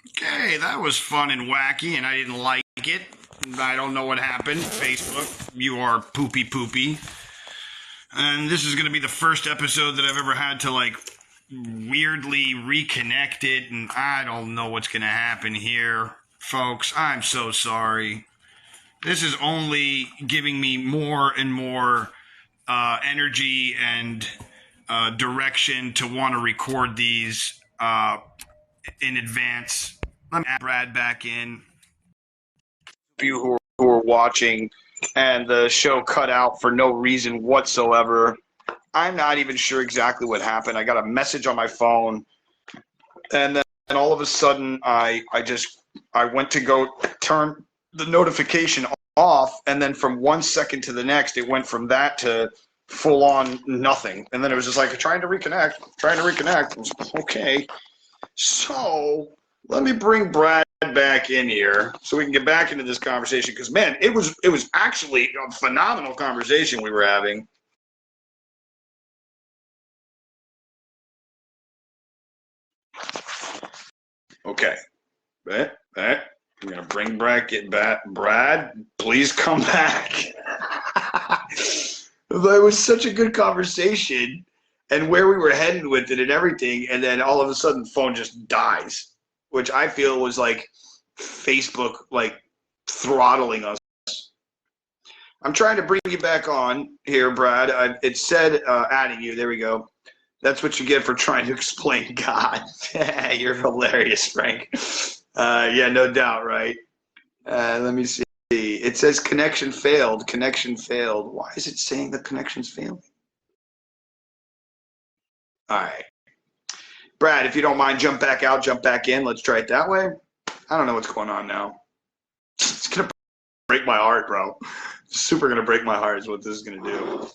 Okay, that was fun and wacky, and I didn't like it. I don't know what happened. Facebook, you are poopy poopy. And this is going to be the first episode that I've ever had to, like, weirdly reconnect it, and I don't know what's going to happen here. Folks, I'm so sorry. This is only giving me more and more energy and direction to want to record these in advance. Let me add Brad back in. You who are watching and the show cut out for no reason whatsoever. I'm not even sure exactly what happened. I got a message on my phone, and then all of a sudden I went to go turn the notification off, and then from 1 second to the next it went from that to full on nothing, and then it was just like trying to reconnect. Okay, so let me bring Brad back in here so we can get back into this conversation, because man, it was actually a phenomenal conversation we were having. Okay, I'm gonna bring back Brad. Please come back. It was such a good conversation, and where we were headed with it and everything, and then all of a sudden the phone just dies, which I feel was like Facebook like throttling us. I'm trying to bring you back on here, Brad. It said adding you. There we go. That's what you get for trying to explain God. You're hilarious, Frank. Yeah, no doubt, right? Let me see. It says connection failed. Connection failed. Why is it saying the connection's failing? All right. Brad, if you don't mind, jump back out, jump back in. Let's try it that way. I don't know what's going on now. It's going to break my heart, bro. Super going to break my heart is what this is going to do.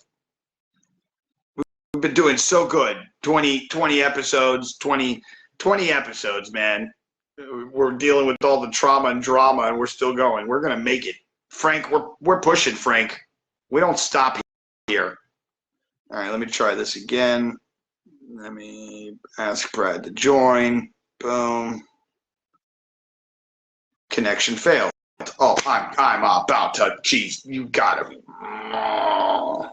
We've been doing so good. 20 episodes, 20 episodes, man. We're dealing with all the trauma and drama, and we're still going. We're going to make it. Frank, we're pushing, Frank. We don't stop here. All right, let me try this again. Let me ask Brad to join. Boom. Connection failed. Oh, I'm about to. Jeez, you gotta be. Oh.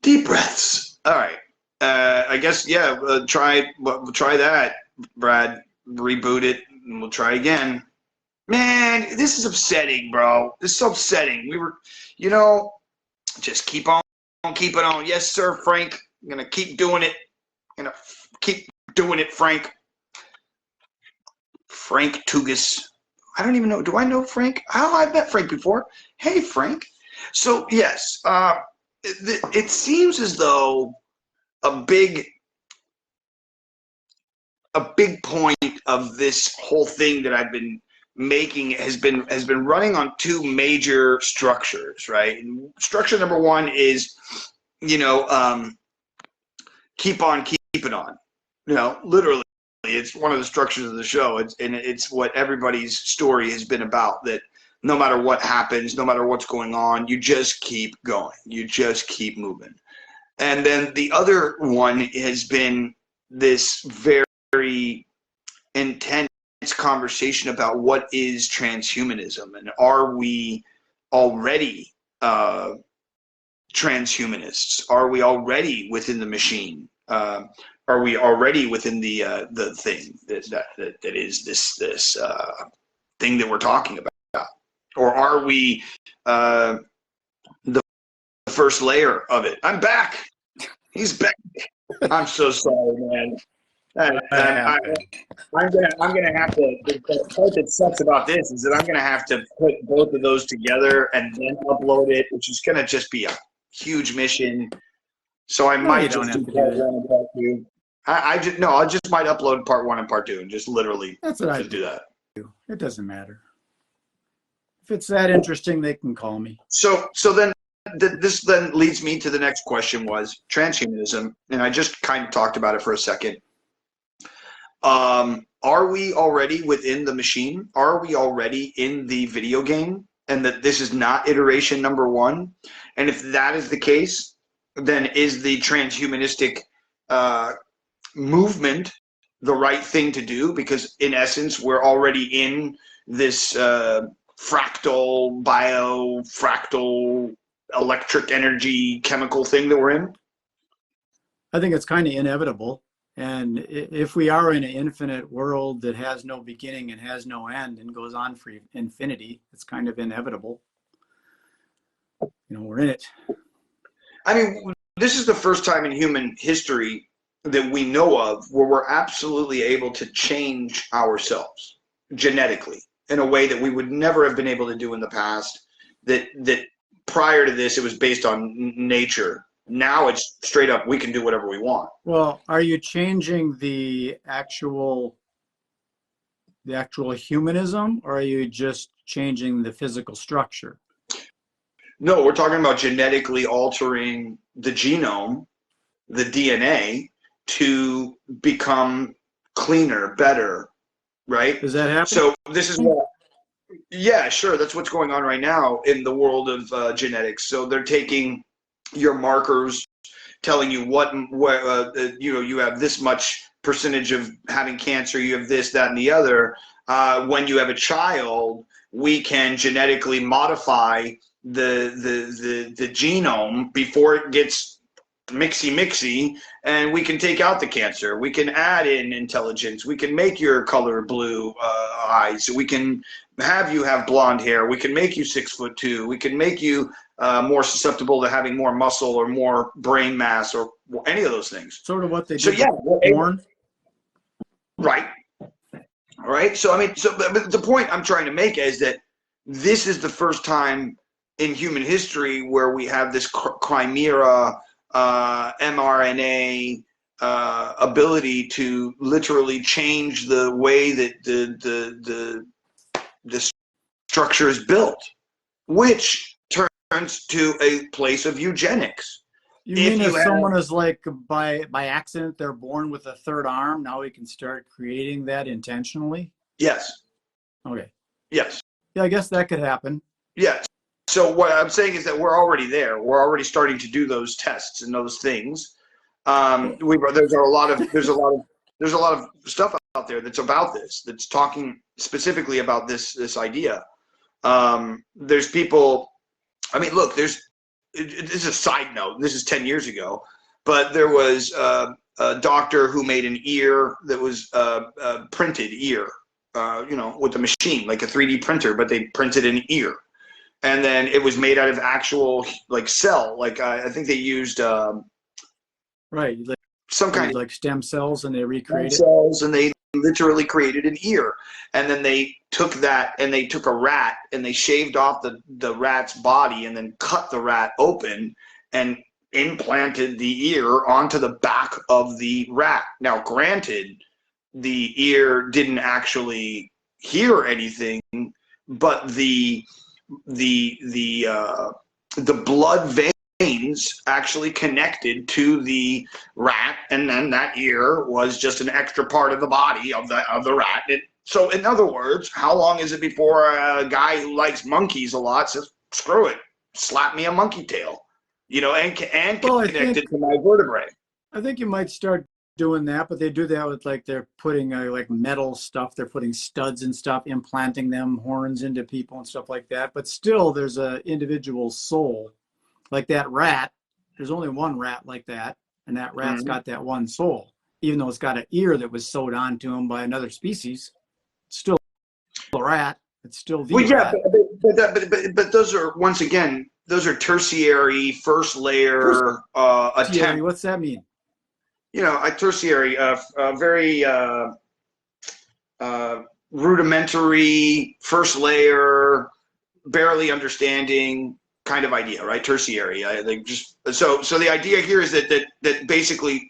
Deep breaths. All right. I guess yeah. Try that, Brad. Reboot it, and we'll try again. Man, this is upsetting, bro. This is so upsetting. We were, just keep on keeping on. Yes, sir, Frank. I'm gonna keep doing it. Keep doing it, Frank. Frank Tugas. I don't even know. Do I know Frank? How I've met Frank before. Hey, Frank. So yes, it seems as though a big point of this whole thing that I've been making has been running on two major structures, right? And structure number one is, keep on keeping on. Literally, it's one of the structures of the show. It's what everybody's story has been about, that no matter what happens, no matter what's going on, you just keep going. You just keep moving. And then the other one has been this very intense conversation about what is transhumanism, and are we already transhumanists? Are we already within the machine? Are we already within the thing that is this thing that we're talking about, or are we the first layer of it? I'm back. He's back. I'm so sorry, man. I'm gonna have to. The part that sucks about this is that I'm gonna have to put both of those together and then upload it, which is gonna just be a huge mission. So I might just do part one and part two. I just might upload part one and part two and just literally do that. It doesn't matter. If it's that interesting, they can call me. So then. This then leads me to the next question, was transhumanism, and I just kind of talked about it for a second. Are we already within the machine? Are we already in the video game, and that this is not iteration number one? And if that is the case, then is the transhumanistic movement the right thing to do? Because in essence, we're already in this fractal electric energy chemical thing that we're in? I think it's kind of inevitable. And if we are in an infinite world that has no beginning and has no end and goes on for infinity, it's kind of inevitable. You know, we're in it. I mean, this is the first time in human history that we know of where we're absolutely able to change ourselves genetically in a way that we would never have been able to do in the past. That prior to this, it was based on nature. Now it's straight up, we can do whatever we want. Well, are you changing the actual humanism, or are you just changing the physical structure? No, we're talking about genetically altering the genome, the DNA, to become cleaner, better, right? Does that happen? So this is what, yeah, sure. That's what's going on right now in the world of genetics. So they're taking your markers, telling you what you know, you have this much percentage of having cancer, you have this, that, and the other. When you have a child, we can genetically modify the genome before it gets mixy, and we can take out the cancer. We can add in intelligence. We can make your color blue eyes. We can have you have blonde hair. We can make you 6'2". We can make you more susceptible to having more muscle or more brain mass or any of those things. Sort of what they do. So yeah, born. Right. All right. So I mean, but the point I'm trying to make is that this is the first time in human history where we have this chimera mRNA ability to literally change the way that the structure is built, which turns to a place of eugenics. You mean if someone is like by accident they're born with a third arm, now we can start creating that intentionally? Yes. Okay. Yes. Yeah, I guess that could happen. Yes. So what I'm saying is that we're already there. We're already starting to do those tests and those things. There's a lot of stuff out there that's about this, that's talking specifically about this idea. There's people. I mean, look. This is a side note. This is 10 years ago, but there was a doctor who made an ear that was a printed ear, you know, with a machine, like a 3D printer, but they printed an ear. And then it was made out of actual like cell. Like I think they used right, like some kind of like stem cells, and they recreated cells, and they literally created an ear. And then they took that and they took a rat and they shaved off the rat's body and then cut the rat open and implanted the ear onto the back of the rat. Now, granted, the ear didn't actually hear anything, but the blood veins actually connected to the rat, and then that ear was just an extra part of the body of the rat. So in other words, how long is it before a guy who likes monkeys a lot says, screw it, slap me a monkey tail, you know, and connect it to my vertebrae? I think you might start doing that, but they do that with like they're putting like metal stuff, they're putting studs and stuff, implanting them horns into people and stuff like that. But still, there's a individual soul, like that rat. There's only one rat like that, and that rat's got that one soul, even though it's got an ear that was sewed onto him by another species. It's still a rat. It's still the rat. But those are, once again, those are tertiary, first layer attempts. What's that mean? You know, a tertiary, very rudimentary, first layer, barely understanding kind of idea, right? Tertiary. I think just so the idea here is that basically,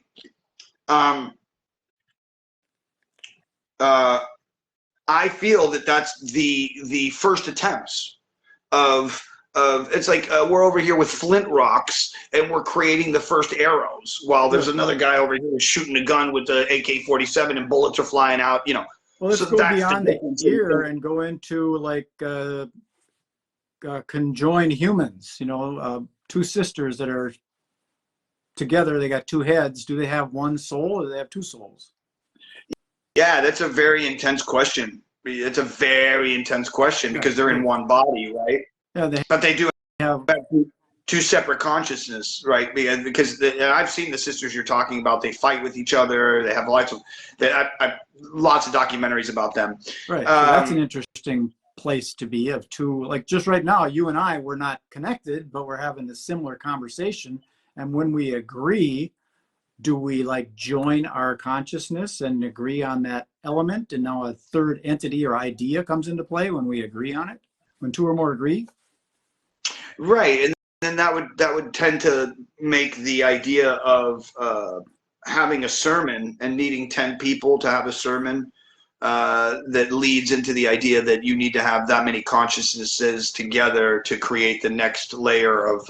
I feel that that's the first attempts of it's like we're over here with flint rocks and we're creating the first arrows while there's another guy over here shooting a gun with the AK-47 and bullets are flying out, you know. Well, let's go beyond the ear and go into like conjoined humans, you know, two sisters that are together, they got two heads. Do they have one soul or do they have two souls? Yeah, that's a very intense question. It's a very intense question because they're in one body, right? Yeah, they But they do have. have two separate consciousness, right? Because and I've seen the sisters you're talking about. They fight with each other. They have lots of documentaries about them. Right. So that's an interesting place to be, of two, like just right now, you and I, we're not connected, but we're having a similar conversation. And when we agree, do we like join our consciousness and agree on that element? And now a third entity or idea comes into play when we agree on it, when two or more agree. Right. And then that would tend to make the idea of having a sermon and needing 10 people to have a sermon that leads into the idea that you need to have that many consciousnesses together to create the next layer of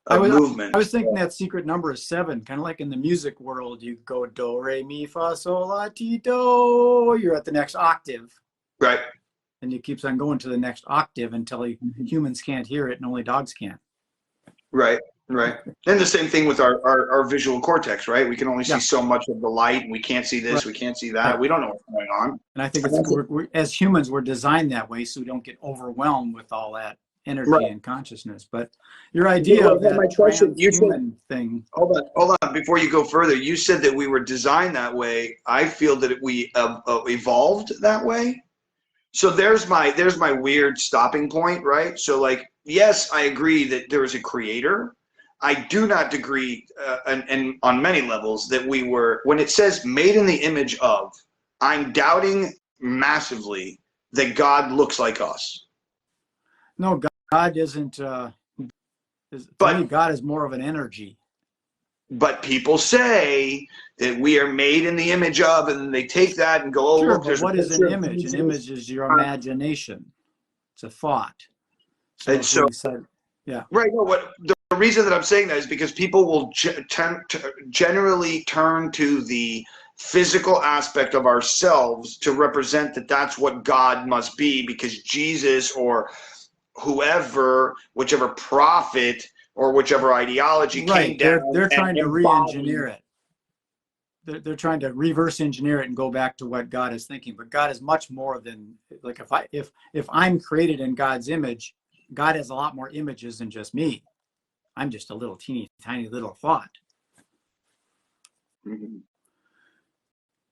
movement. I was thinking that secret number is 7, kind of like in the music world. You go do, re, mi, fa, sol, la, ti, do. You're at the next octave. Right. And it keeps on going to the next octave until humans can't hear it and only dogs can. Right. Right. And the same thing with our visual cortex, right? We can only see so much of the light, and we can't see this, we can't see that. We don't know what's going on. And I think we're, as humans, we're designed that way so we don't get overwhelmed with all that energy and consciousness. But your idea of that transhuman thing. Hold on. Before you go further, you said that we were designed that way. I feel that we evolved that way. So there's my weird stopping point, right? So like, yes, I agree that there is a creator. I do not agree, and on many levels, that we were, when it says made in the image of, I'm doubting massively that God looks like us. No, God isn't, to me, God is more of an energy. But people say that we are made in the image of, and then they take that and go, oh, sure, look, but what is an image? An image is your imagination. It's a thought. So yeah. Right. No, the reason that I'm saying that is because people will generally turn to the physical aspect of ourselves to represent that that's what God must be, because Jesus or whoever, whichever prophet or whichever ideology came down. They're trying to re-engineer it. They're trying to reverse engineer it and go back to what God is thinking. But God is much more than, like, if I'm created in God's image, God has a lot more images than just me. I'm just a little tiny little thought. Mm-hmm.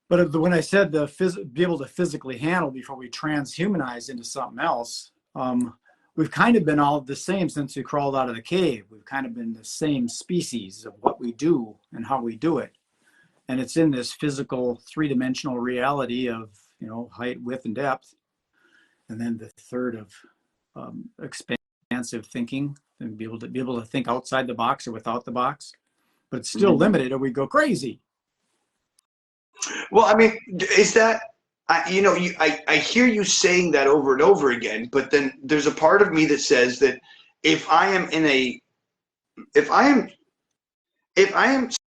But when I said be able to physically handle before we transhumanize into something else, we've kind of been all the same since we crawled out of the cave. We've kind of been the same species of what we do and how we do it. And it's in this physical 3-dimensional reality of, height, width, and depth. And then the third of expansive thinking, and be able to think outside the box or without the box, but it's still limited or we go crazy. Well, I mean, is that, I hear you saying that over and over again, but then there's a part of me that says that if I am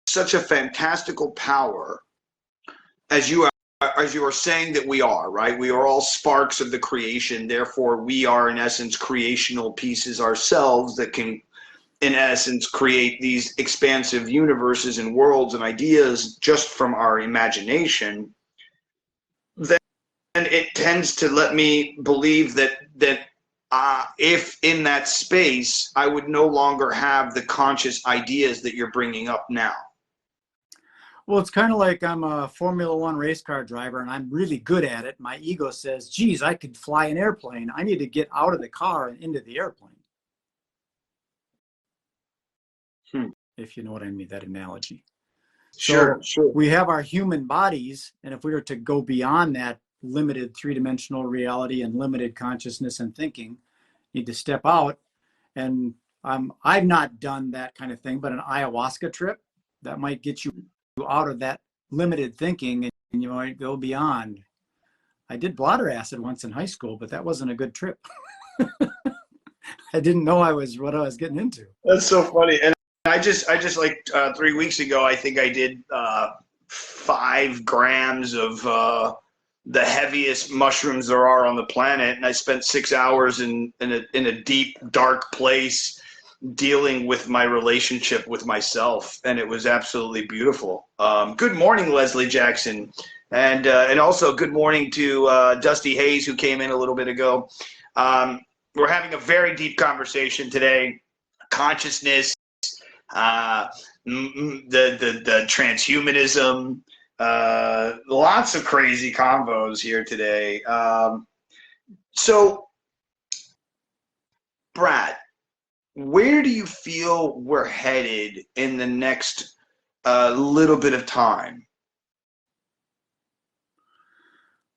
such a fantastical power as you are saying that we are, right? We are all sparks of the creation. Therefore, we are in essence creational pieces ourselves that can, in essence, create these expansive universes and worlds and ideas just from our imagination. Then it tends to let me believe that if in that space, I would no longer have the conscious ideas that you're bringing up now. Well, it's kind of like I'm a Formula One race car driver and I'm really good at it. My ego says, geez, I could fly an airplane. I need to get out of the car and into the airplane. If you know what I mean, that analogy. Sure. We have our human bodies, and if we were to go beyond that limited 3-dimensional reality and limited consciousness and thinking, need to step out. And I've not done that kind of thing, but an ayahuasca trip, that might get you out of that limited thinking and you might go beyond. I did bladder acid once in high school, but that wasn't a good trip. I didn't know what I was getting into. That's so funny. And I just like 3 weeks ago, I think I did 5 grams of the heaviest mushrooms there are on the planet, and I spent 6 hours in a deep, dark place dealing with my relationship with myself, and it was absolutely beautiful. Good morning, Leslie Jackson, and also good morning to Dusty Hayes, who came in a little bit ago. We're having a very deep conversation today. Consciousness, the transhumanism, lots of crazy combos here today. So, Brad, where do you feel we're headed in the next little bit of time?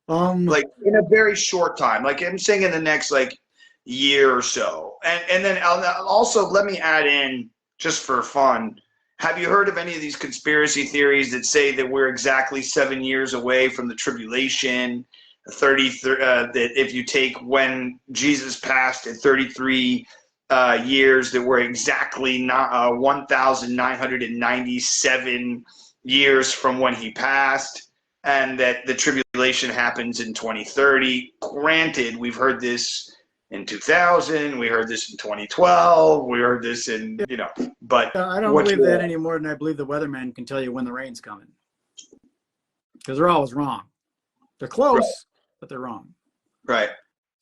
Like in a very short time, like I'm saying in the next like year or so. And then also let me add in, just for fun, have you heard of any of these conspiracy theories that say that we're exactly 7 years away from the tribulation? That if you take when Jesus passed at 33 years, that we're exactly 1,997 years from when he passed, and that the tribulation happens in 2030. Granted, we've heard this in 2000, we heard this in 2012, we heard this in, but I don't believe that any more than I believe the weatherman can tell you when the rain's coming. Because they're always wrong. They're close, right, but they're wrong. Right.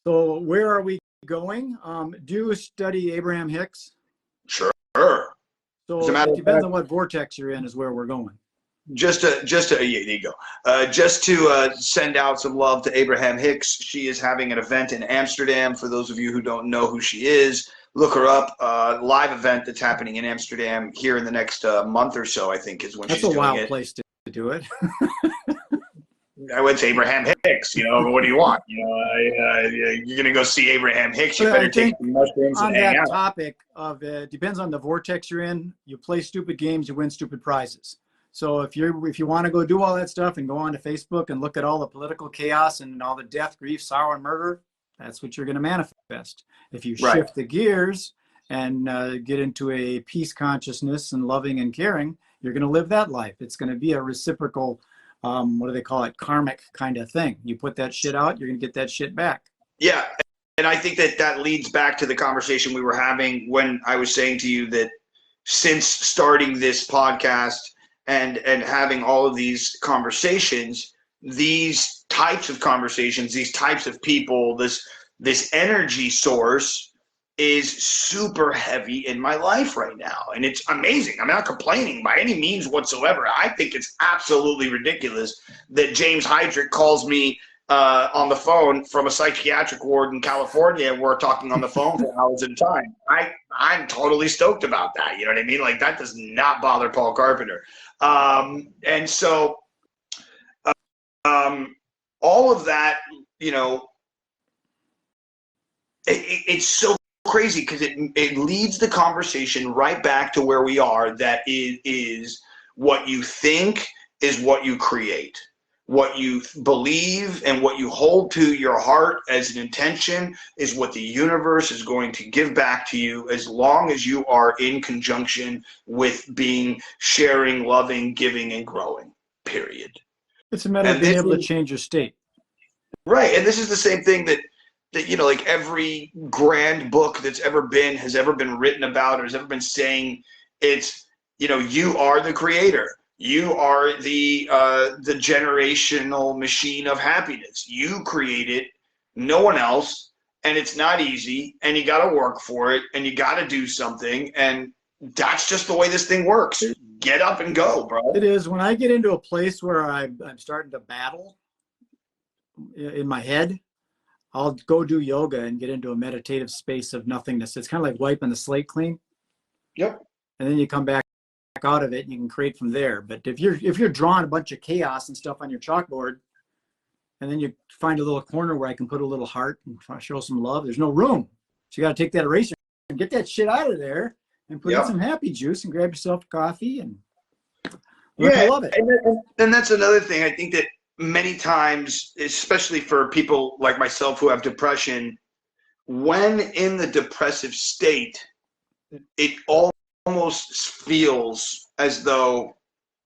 So where are we going? Do you study Abraham Hicks? Sure. So it depends on what vortex you're in is where we're going. Just to there you go. Just to send out some love to Abraham Hicks. She is having an event in Amsterdam. For those of you who don't know who she is, look her up. Live event that's happening in Amsterdam here in the next month or so, I think, is when she's doing it. That's a wild place to do it. I went to Abraham Hicks. What do you want? You're gonna go see Abraham Hicks. You better take some mushrooms and hang out. On that topic of depends on the vortex you're in. You play stupid games, you win stupid prizes. So if you want to go do all that stuff and go on to Facebook and look at all the political chaos and all the death, grief, sorrow, and murder, that's what you're going to manifest. If you shift the gears and get into a peace consciousness and loving and caring, you're going to live that life. It's going to be a reciprocal, what do they call it, karmic kind of thing. You put that shit out, you're going to get that shit back. Yeah, and I think that leads back to the conversation we were having when I was saying to you that since starting this podcast and having all of these conversations, these types of conversations, these types of people, this energy source is super heavy in my life right now. And it's amazing. I'm not complaining by any means whatsoever. I think it's absolutely ridiculous that James Heydrich calls me on the phone from a psychiatric ward in California, and we're talking on the phone for hours at a time. I'm totally stoked about that. You know what I mean? Like, that does not bother Paul Carpenter. And so all of that, it's so crazy because it leads the conversation right back to where we are, that it is what you think is what you create. What you believe and what you hold to your heart as an intention is what the universe is going to give back to you, as long as you are in conjunction with being sharing, loving, giving, and growing, period. It's a matter of being able to change your state. Right. And this is the same thing that like every grand book that's has ever been written about or has ever been saying. It's, you are the creator. You are the generational machine of happiness. You create it, no one else, and it's not easy, and you got to work for it, and you got to do something, and that's just the way this thing works. Get up and go, bro. It is. When I get into a place where I'm starting to battle in my head, I'll go do yoga and get into a meditative space of nothingness. It's kind of like wiping the slate clean. Yep. And then you come back out of it and you can create from there. But if you're drawing a bunch of chaos and stuff on your chalkboard, and then you find a little corner where I can put a little heart and show some love, there's no room. So you got to take that eraser and get that shit out of there and put in some happy juice and grab yourself a coffee and I love it. And that's another thing. I think that many times, especially for people like myself who have depression, when in the depressive state, it almost feels as though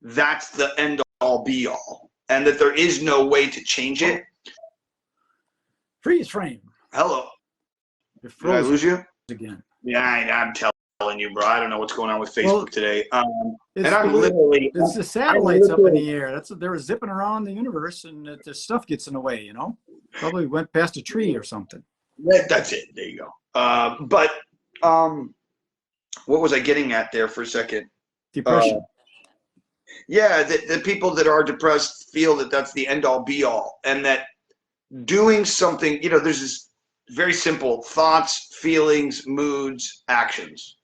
that's the end all be all, and that there is no way to change it. Freeze frame. Hello. Did I lose you again? Yeah, I'm telling telling you, bro. I don't know what's going on with Facebook today. And it's the satellites up in the air. They were zipping around the universe, and the stuff gets in the way. Probably went past a tree or something. That's it. There you go. But what was I getting at there for a second? Depression. Yeah, the people that are depressed feel that that's the end all be all, and that doing something, there's this very simple: thoughts, feelings, moods, actions.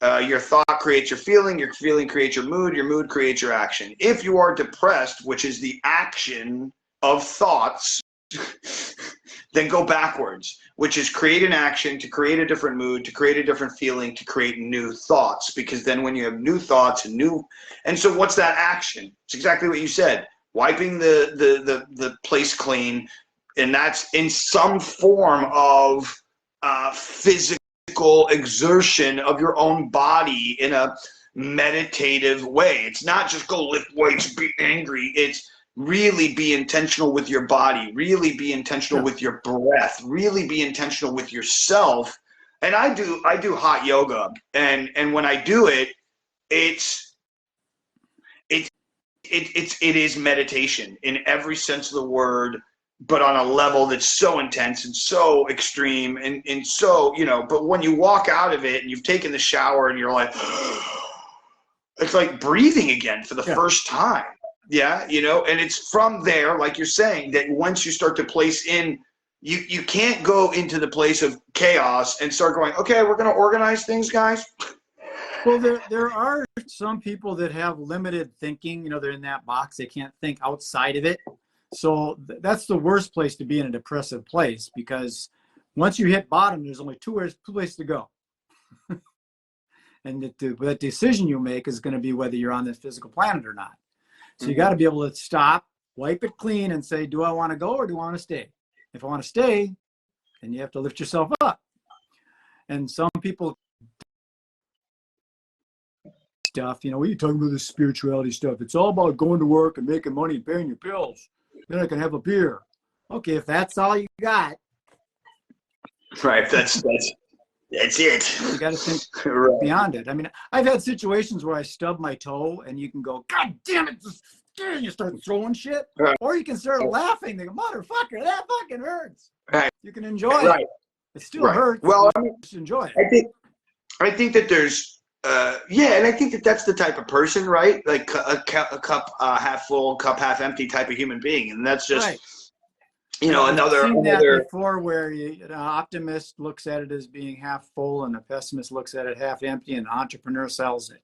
Your thought creates your feeling creates your mood creates your action. If you are depressed, which is the action of thoughts, then go backwards, which is create an action to create a different mood, to create a different feeling, to create new thoughts. Because then when you have new thoughts and so what's that action? It's exactly what you said: wiping the place clean, and that's in some form of physical exertion of your own body in a meditative way. It's not just go lift weights, be angry. It's really be intentional with your body, really be intentional with your breath, really be intentional with yourself. And I do hot yoga, and when I do it, it is meditation in every sense of the word, but on a level that's so intense and so extreme and so, but when you walk out of it and you've taken the shower and you're like, it's like breathing again for the first time. Yeah, and it's from there, like you're saying, that once you start to place in, you can't go into the place of chaos and start going, okay, we're going to organize things, guys. Well, there are some people that have limited thinking. They're in that box. They can't think outside of it. So that's the worst place to be in a depressive place, because once you hit bottom, there's only two places to go. And that decision you make is going to be whether you're on this physical planet or not. So you got to be able to stop, wipe it clean, and say, do I want to go or do I want to stay? If I want to stay, then you have to lift yourself up. And some people stuff, what are you talking about, this spirituality stuff? It's all about going to work and making money and paying your bills. Then I can have a beer. Okay, if that's all you got. Right, that's it. You got to think beyond it. I mean, I've had situations where I stub my toe and you can go, God damn it, and you start throwing shit. Right. Or you can start laughing. They go, motherfucker, that fucking hurts. Right. You can enjoy it. It still hurts. Well, just enjoy it. I think that there's, and I think that that's the type of person, right? Like a cup half full, cup half empty type of human being. And that's just... I've seen that before, where an optimist looks at it as being half full and a pessimist looks at it half empty, and an entrepreneur sells it.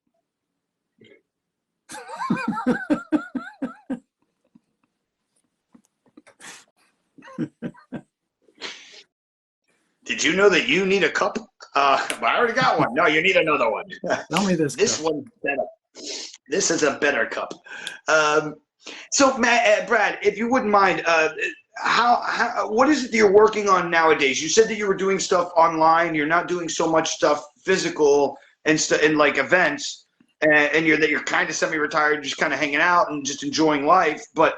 Did you know that you need a cup? I already got one. No, you need another one. Tell me this. This one's better. This is a better cup. So, Brad, if you wouldn't mind, what is it that you're working on nowadays? You said that you were doing stuff online. You're not doing so much stuff physical and like events, and you're kind of semi-retired, just kind of hanging out and just enjoying life. But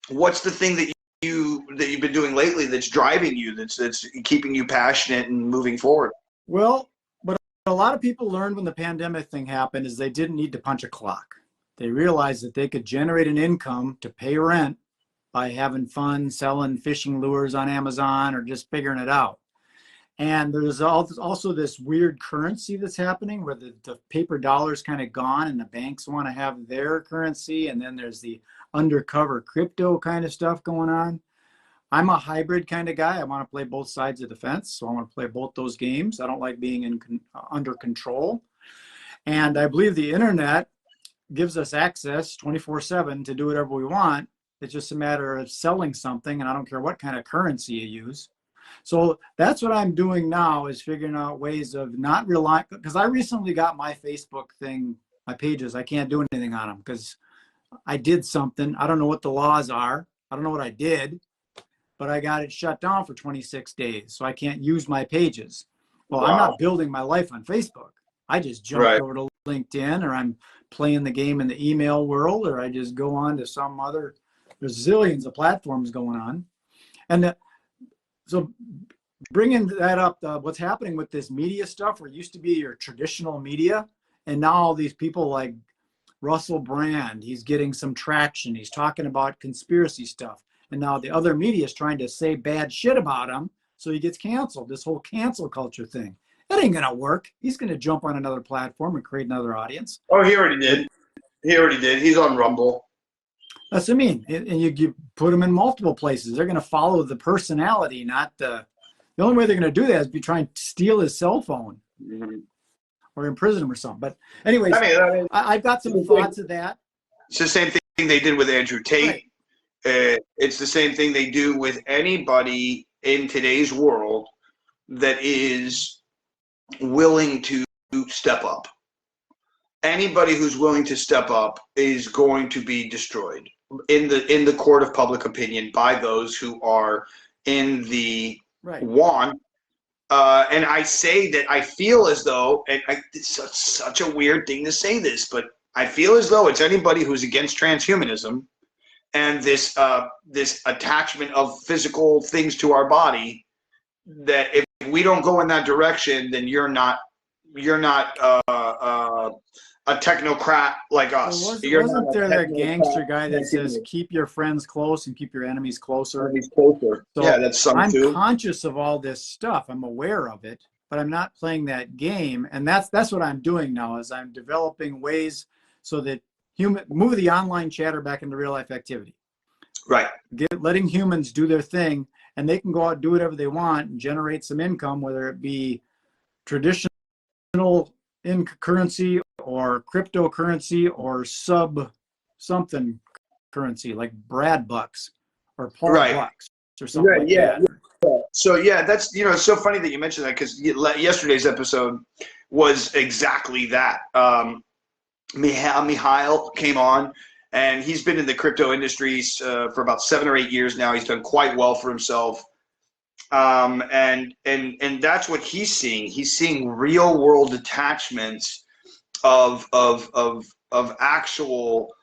what's the thing that you've been doing lately that's driving you, that's keeping you passionate and moving forward? Well, but a lot of people learned when the pandemic thing happened is they didn't need to punch a clock. They realized that they could generate an income to pay rent by having fun, selling fishing lures on Amazon, or just figuring it out. And there's also this weird currency that's happening where the paper dollar is kind of gone and the banks want to have their currency. And then there's the undercover crypto kind of stuff going on. I'm a hybrid kind of guy. I want to play both sides of the fence. So I want to play both those games. I don't like being under control. And I believe the internet gives us access 24/7 to do whatever we want. It's just a matter of selling something, and I don't care what kind of currency you use. So that's what I'm doing now, is figuring out ways of not relying, because I recently got my Facebook thing, my pages. I can't do anything on them because I did something. I don't know what the laws are. I don't know what I did, but I got it shut down for 26 days. So I can't use my pages. Well, wow. I'm not building my life on Facebook. I just jumped over to LinkedIn, or I'm playing the game in the email world, or I just go on to some other. There's zillions of platforms going on. And so bringing that up, what's happening with this media stuff, where it used to be your traditional media, and now all these people like Russell Brand, he's getting some traction. He's talking about conspiracy stuff. And now the other media is trying to say bad shit about him, so he gets canceled. This whole cancel culture thing. That ain't going to work. He's going to jump on another platform and create another audience. Oh, he already did. He already did. He's on Rumble. That's what I mean. And you put him in multiple places. They're going to follow the personality, not the only way they're going to do that is be trying to steal his cell phone or imprison him or something. But anyways, I've got some thoughts of that. It's the same thing they did with Andrew Tate. Right. It's the same thing they do with anybody in today's world that is willing to step up. Anybody who's willing to step up is going to be destroyed in the court of public opinion by those who are in the want. And I say that I feel as though, and it's such a weird thing to say this, but I feel as though it's anybody who's against transhumanism and this attachment of physical things to our body, that if we don't go in that direction, then you're not a technocrat like us. Wasn't there that gangster guy that says keep your friends close and keep your enemies closer? So yeah, that's something I'm too. conscious of all this stuff. I'm aware of it, but I'm not playing that game. And that's what I'm doing now, is I'm developing ways so that move the online chatter back into real life activity. Right. Letting humans do their thing, and they can go out and do whatever they want and generate some income, whether it be traditional in currency or cryptocurrency or something currency like Brad bucks or Paul bucks or something like that. So yeah, that's, it's so funny that you mentioned that, because yesterday's episode was exactly that. Mihail came on, and he's been in the crypto industries for about 7 or 8 years now. He's done quite well for himself. And that's what he's seeing. He's seeing real world attachments of actual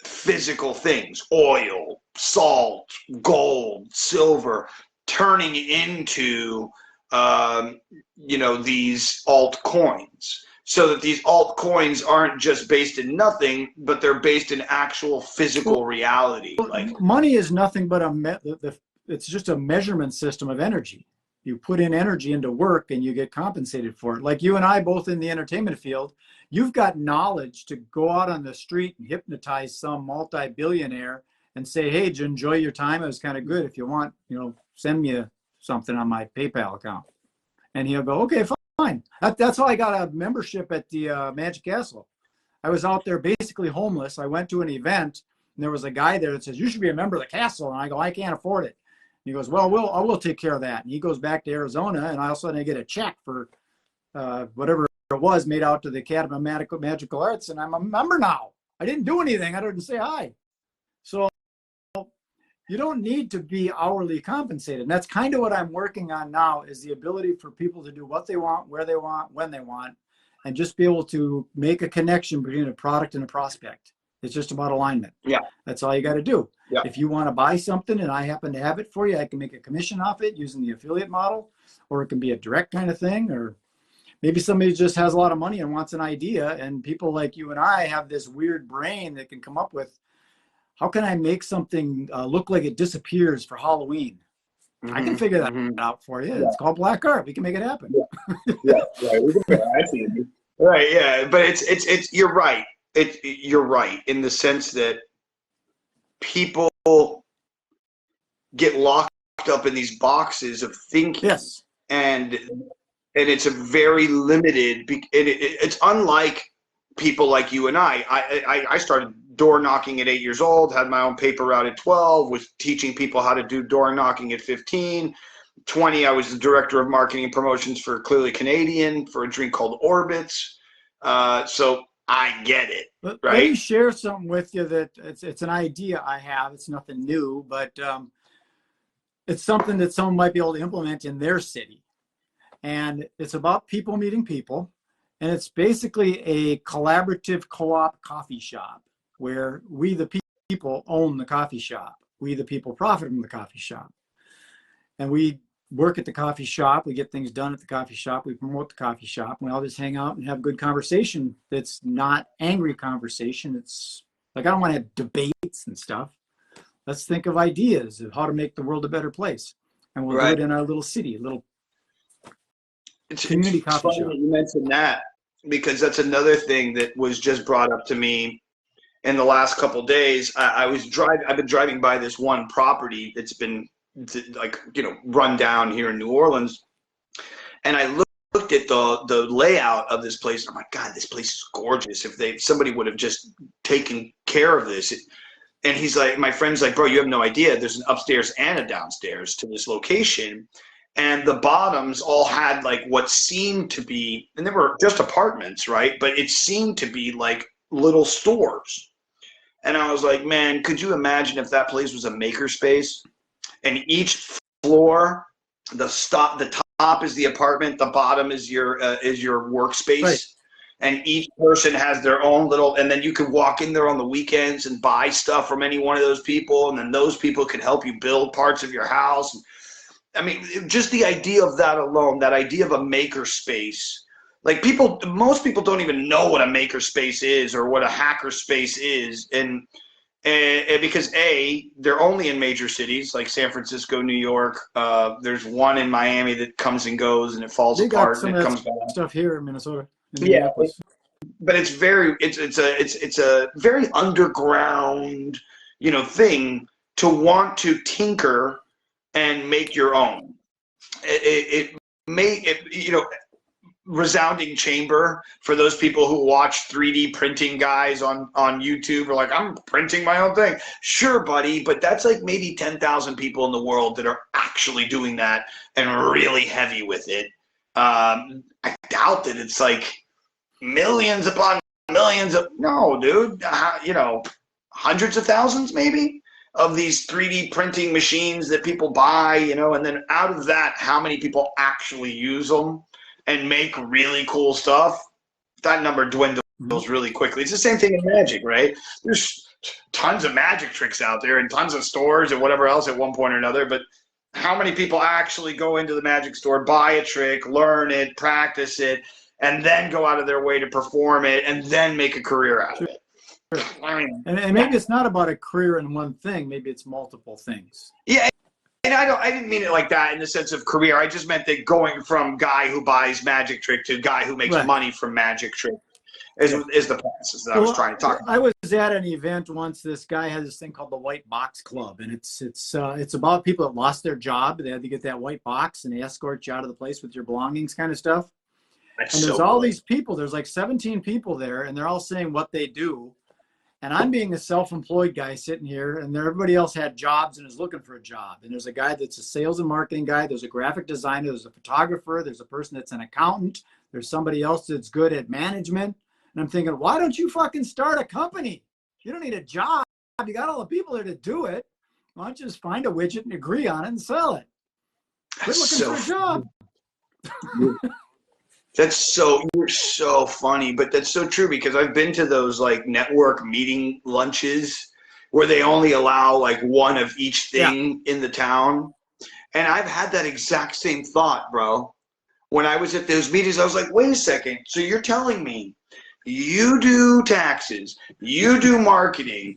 physical things, oil, salt, gold, silver, turning into these altcoins, so that these altcoins aren't just based in nothing, but they're based in actual physical reality. Like money is nothing but it's just a measurement system of energy. You put in energy into work and you get compensated for it. Like you and I, both in the entertainment field, you've got knowledge to go out on the street and hypnotize some multi-billionaire and say, hey, did you enjoy your time? It was kind of good. If you want, send me something on my PayPal account. And he'll go, okay, fine. That's how I got a membership at the Magic Castle. I was out there basically homeless. I went to an event, and there was a guy there that says, you should be a member of the castle. And I go, I can't afford it. And he goes, well, I will take care of that. And he goes back to Arizona, and all of a sudden I get a check for whatever it was made out to the Academy of Magical Arts, and I'm a member now. I didn't do anything. I didn't say hi. So you don't need to be hourly compensated. And that's kind of what I'm working on now, is the ability for people to do what they want, where they want, when they want, and just be able to make a connection between a product and a prospect. It's just about alignment. Yeah. That's all you got to do. Yeah. If you want to buy something and I happen to have it for you, I can make a commission off it using the affiliate model, or it can be a direct kind of thing, or maybe somebody just has a lot of money and wants an idea, and people like you and I have this weird brain that can come up with, how can I make something look like it disappears for Halloween? I can figure that out for you. Yeah. It's called black art. We can make it happen. Yeah, right. I see it. Right. Yeah, but it's you're right. You're right in the sense that people get locked up in these boxes of thinking. Yes. And it's a very limited. It's unlike people like you and I. I started door knocking at 8 years old, had my own paper route at 12, was teaching people how to do door knocking at 15. 20, I was the director of marketing and promotions for Clearly Canadian for a drink called Orbits. So I get it. Right? Let me share something with you that it's an idea I have. It's nothing new, but it's something that someone might be able to implement in their city. And it's about people meeting people. And it's basically a collaborative co-op coffee shop where we, the people, own the coffee shop. We, the people, profit from the coffee shop. And we work at the coffee shop. We get things done at the coffee shop. We promote the coffee shop. We all just hang out and have good conversation. That's not angry conversation. It's like, I don't want to have debates and stuff. Let's think of ideas of how to make the world a better place. And we'll do it in our little city, little community coffee funny shop. that you mentioned that, because that's another thing that was just brought up to me in the last couple of days. I've been driving by this one property that's been like, run down here in New Orleans. And I looked at the layout of this place. And I'm like, God, this place is gorgeous. If somebody would have just taken care of this. And he's like, my friend's like, bro, you have no idea. There's an upstairs and a downstairs to this location. And the bottoms all had like what seemed to be, and they were just apartments, right? But it seemed to be like little stores. And I was like, man, could you imagine if that place was a makerspace? And each floor, the top is the apartment, the bottom is your workspace. Right. And each person has their own little, and then you could walk in there on the weekends and buy stuff from any one of those people, and then those people could help you build parts of your house. I mean, just the idea of that alone, that idea of a maker space, like most people don't even know what a maker space is or what a hacker space is, and because they're only in major cities like San Francisco, New York. There's one in Miami that comes and goes and it falls apart and it comes back. Stuff here in Minnesota. Yeah, but it's a very underground, thing to want to tinker and make your own. Resounding chamber for those people who watch 3D printing guys on YouTube are like, I'm printing my own thing. Sure, buddy, but that's like maybe 10,000 people in the world that are actually doing that and really heavy with it. I doubt that it's like millions upon millions of, no, dude, hundreds of thousands maybe of these 3D printing machines that people buy, and then out of that, how many people actually use them and make really cool stuff? That number dwindles really quickly. It's the same thing in magic, right? There's tons of magic tricks out there and tons of stores and whatever else at one point or another, but how many people actually go into the magic store, buy a trick, learn it, practice it, and then go out of their way to perform it and then make a career out of it? I mean, and maybe it's not about a career in one thing. Maybe it's multiple things. Yeah. And I didn't mean it like that in the sense of career. I just meant that going from guy who buys magic trick to guy who makes money from magic trick is the process that I was trying to talk about. I was at an event once. This guy has this thing called the White Box Club, and it's about people that lost their job. They had to get that white box, and they escort you out of the place with your belongings, kind of stuff. And there's all these people. There's like 17 people there, and they're all saying what they do. And I'm being a self-employed guy sitting here, and everybody else had jobs and is looking for a job. And there's a guy that's a sales and marketing guy. There's a graphic designer. There's a photographer. There's a person that's an accountant. There's somebody else that's good at management. And I'm thinking, why don't you fucking start a company? You don't need a job. You got all the people there to do it. Why don't you just find a widget and agree on it and sell it? Quit looking for a job. You're so funny, but that's so true, because I've been to those like network meeting lunches where they only allow like one of each thing in the town. And I've had that exact same thought, bro. When I was at those meetings, I was like, wait a second. So you're telling me you do taxes, you do marketing,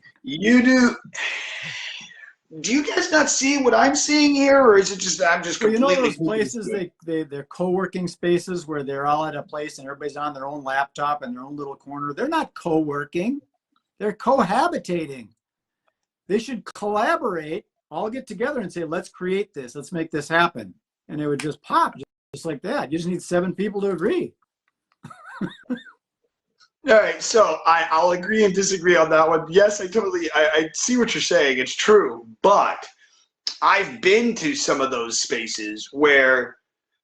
do you guys not see what I'm seeing here, or is it just I'm just completely? Those places, they're co-working spaces where they're all at a place and everybody's on their own laptop in their own little corner. They're not co-working. They're cohabitating. They should collaborate, all get together and say, let's create this. Let's make this happen. And it would just pop just like that. You just need 7 people to agree. All right, so I'll agree and disagree on that one. Yes, I see what you're saying. It's true, but I've been to some of those spaces where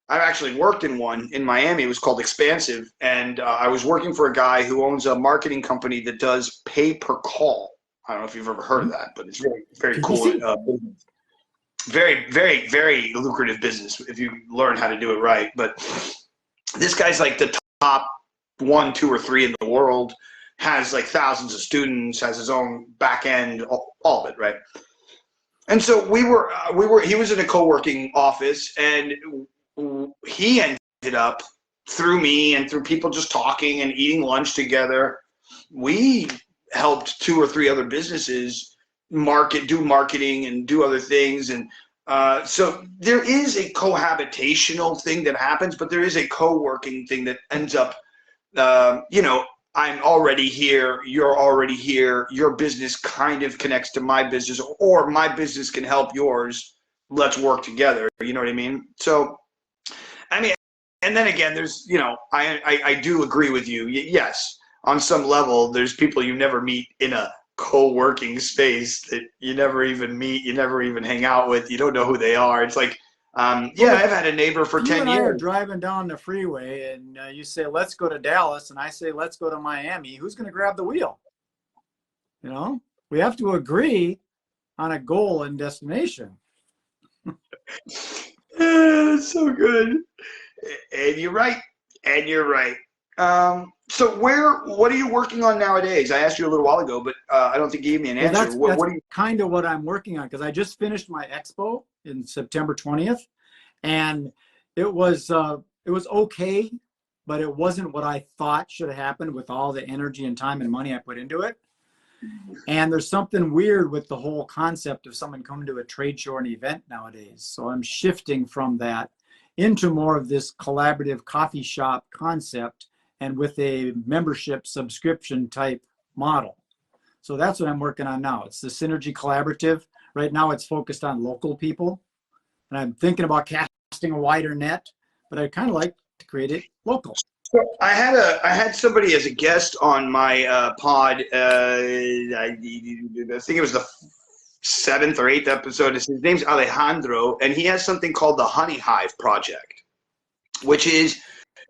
I've actually worked in one in Miami. It was called Expansive, and I was working for a guy who owns a marketing company that does pay per call. I don't know if you've ever heard of that, but it's very, very cool business. Very, very, very lucrative business if you learn how to do it right. But this guy's like the top 1, 2, or 3 in the world, has like thousands of students, has his own back end, all of it, right? And so he was in a co-working office, and he ended up, through me and through people just talking and eating lunch together, we helped 2 or 3 other businesses do marketing and do other things. And so there is a cohabitational thing that happens, but there is a co-working thing that ends up, I'm already here, you're already here, your business kind of connects to my business, or my business can help yours. Let's work together. You know what I mean? So, I mean, and then again, there's, I do agree with you. Yes, on some level, there's people you never meet in a co-working space that you never even meet, you never even hang out with, you don't know who they are. It's like, I've had a neighbor for 10 years. You and I are driving down the freeway, and you say, let's go to Dallas, and I say, let's go to Miami. Who's going to grab the wheel? We have to agree on a goal and destination. That's so good. And you're right. So what are you working on nowadays? I asked you a little while ago, but I don't think you gave me an answer. That's kind of what I'm working on, because I just finished my expo in September 20th, and it was okay, but it wasn't what I thought should have happened with all the energy and time and money I put into it. And there's something weird with the whole concept of someone coming to a trade show or an event nowadays. So I'm shifting from that into more of this collaborative coffee shop concept, and with a membership subscription type model. So that's what I'm working on now. It's the Synergy Collaborative. Right now it's focused on local people, and I'm thinking about casting a wider net, but I kind of like to create it local. So I had somebody as a guest on my pod. I think it was the 7th or 8th episode. His name's Alejandro, and he has something called the Honey Hive Project, which is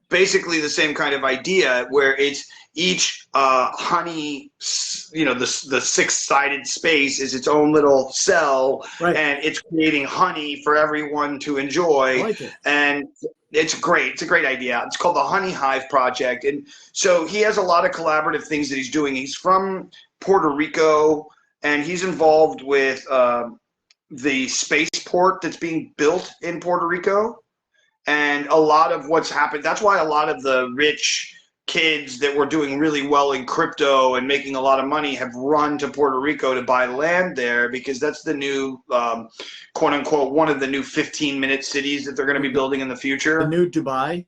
basically the same kind of idea, where it's each honey, the 6-sided space is its own little cell, right, and it's creating honey for everyone to enjoy. I like it. And it's great. It's a great idea. It's called the Honey Hive Project. And so he has a lot of collaborative things that he's doing. He's from Puerto Rico, and he's involved with the spaceport that's being built in Puerto Rico. And a lot of what's happened, that's why a lot of the rich kids that were doing really well in crypto and making a lot of money have run to Puerto Rico to buy land there, because that's the new, quote unquote, one of the new 15-minute cities that they're going to be building in the future. The new Dubai.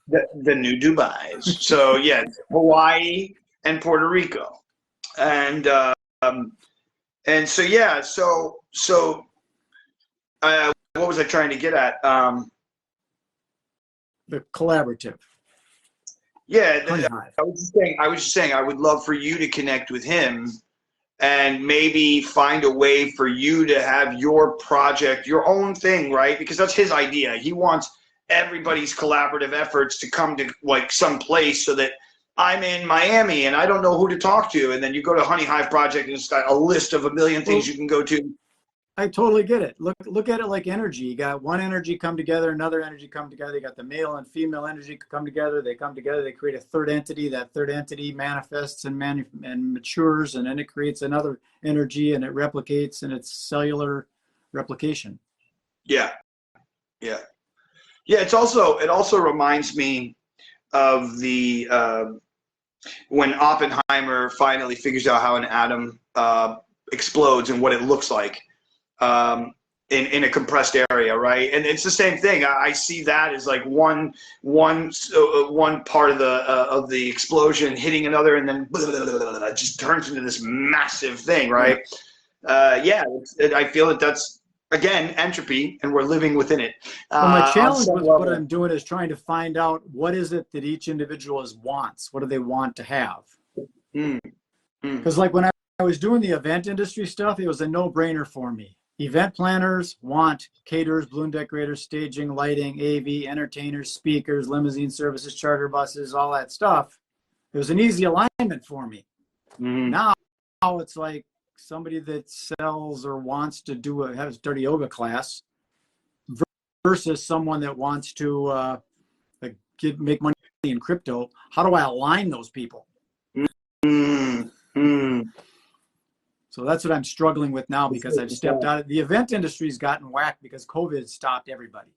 The new Dubai. So yeah, Hawaii and Puerto Rico. And so, yeah, so what was I trying to get at? The collaborative. Yeah, I was just saying I would love for you to connect with him and maybe find a way for you to have your project, your own thing, right? Because that's his idea. He wants everybody's collaborative efforts to come to like some place, so that I'm in Miami and I don't know who to talk to, and then you go to Honey Hive Project and it's got a list of a million things you can go to. I totally get it. Look at it like energy. You got one energy come together, another energy come together. You got the male and female energy come together. They come together. They create a third entity. That third entity manifests and matures, and then it creates another energy, and it replicates in its cellular replication. Yeah. It also reminds me of the when Oppenheimer finally figures out how an atom explodes and what it looks like. In a compressed area, right? And it's the same thing. I see that as like one part of the explosion hitting another, and then it just turns into this massive thing, right? I feel that's again entropy, and we're living within it. Well, my challenge with what I'm doing is trying to find out what is it that each individual wants. What do they want to have? Because like when I was doing the event industry stuff, it was a no-brainer for me. Event planners want caterers, balloon decorators, staging, lighting, AV, entertainers, speakers, limousine services, charter buses, all that stuff. It was an easy alignment for me. Now it's like somebody that sells or wants to have a dirty yoga class versus someone that wants to make money in crypto. How do I align those people? So So that's what I'm struggling with now, because I've stepped out. The event industry's gotten whacked because COVID stopped everybody.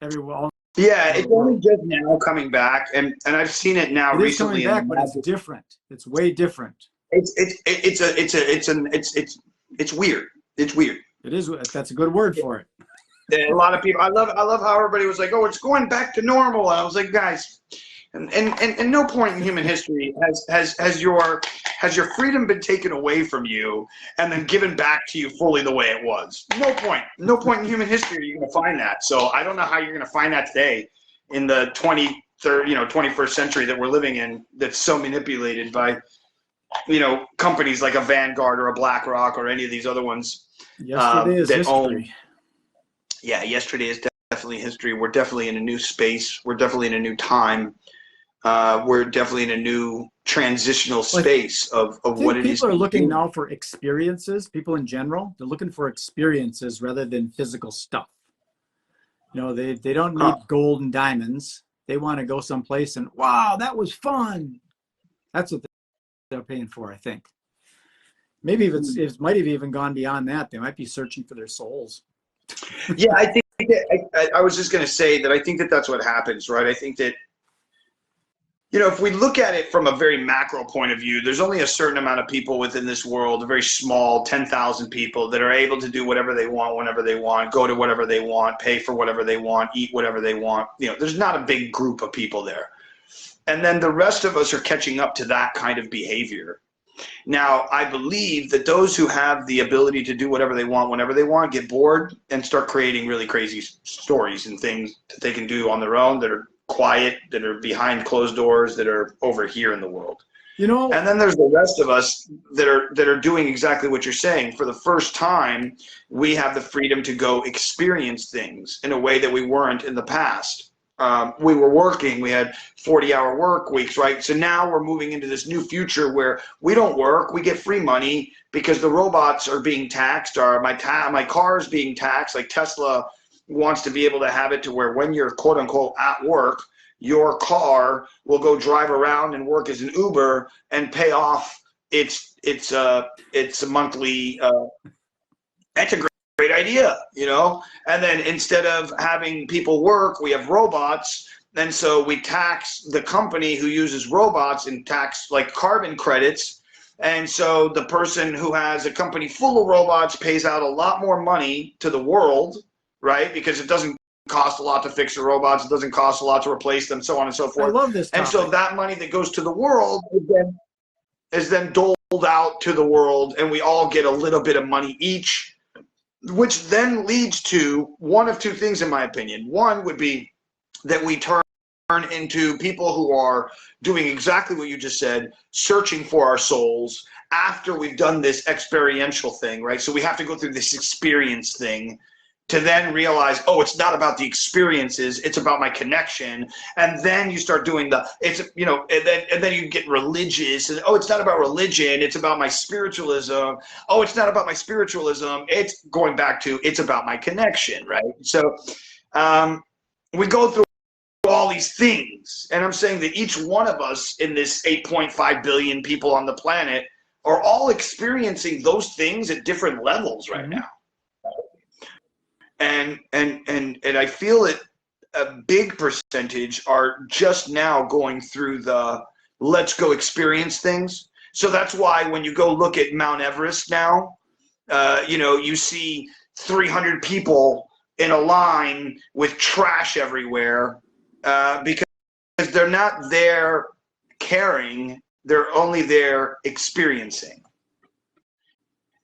Everyone. Yeah, it's only just now coming back, and I've seen it now It is coming recently. back, but it's different. It's way different. It's weird. It's weird. It is. That's a good word for it. A lot of people. I love how everybody was like, "Oh, it's going back to normal," and I was like, "Guys, and no point in human history has your freedom been taken away from you and then given back to you fully the way it was. No point in human history are you going to find that. So I don't know how you're going to find that today in the 21st century that we're living in, that's so manipulated by, companies like a Vanguard or a BlackRock or any of these other ones. Yesterday is history. Yeah, yesterday is definitely history. We're definitely in a new space. We're definitely in a new time. We're definitely in a new transitional space of what it is. People are looking now for experiences. People in general, they're looking for experiences rather than physical stuff. They don't need gold and diamonds. They want to go someplace and, wow, that was fun. That's what they're paying for, I think. Maybe it might have even gone beyond that. They might be searching for their souls. Yeah, I think I was just going to say that I think that's what happens, right? I think that, if we look at it from a very macro point of view, there's only a certain amount of people within this world, a very small 10,000 people, that are able to do whatever they want, whenever they want, go to whatever they want, pay for whatever they want, eat whatever they want. There's not a big group of people there. And then the rest of us are catching up to that kind of behavior. Now, I believe that those who have the ability to do whatever they want, whenever they want, get bored and start creating really crazy stories and things that they can do on their own that are quiet, that are behind closed doors, that are over here in the world. And then there's the rest of us that are doing exactly what you're saying. For the first time, we have the freedom to go experience things in a way that we weren't in the past. We were working, we had 40-hour work weeks, right? So now we're moving into this new future where we don't work, we get free money because the robots are being taxed, or my car is being taxed. Like Tesla wants to be able to have it to where when you're quote unquote at work, your car will go drive around and work as an Uber and pay off its monthly. That's a great idea, And then instead of having people work, we have robots, and so we tax the company who uses robots and tax like carbon credits. And so the person who has a company full of robots pays out a lot more money to the world, right? Because it doesn't cost a lot to fix the robots. It doesn't cost a lot to replace them, so on and so forth. I love this topic. And so that money that goes to the world is then doled out to the world, and we all get a little bit of money each, which then leads to one of two things, in my opinion. One would be that we turn into people who are doing exactly what you just said, searching for our souls after we've done this experiential thing, right? So we have to go through this experience thing to then realize, oh, it's not about the experiences, it's about my connection. And then you start doing and then you get religious, and oh, it's not about religion, it's about my spiritualism. Oh, it's not about my spiritualism, it's going back to, it's about my connection, right? So we go through all these things, and I'm saying that each one of us in this 8.5 billion people on the planet are all experiencing those things at different levels right now. And I feel that a big percentage are just now going through the let's go experience things. So that's why when you go look at Mount Everest now, you see 300 people in a line with trash everywhere because they're not there caring, they're only there experiencing.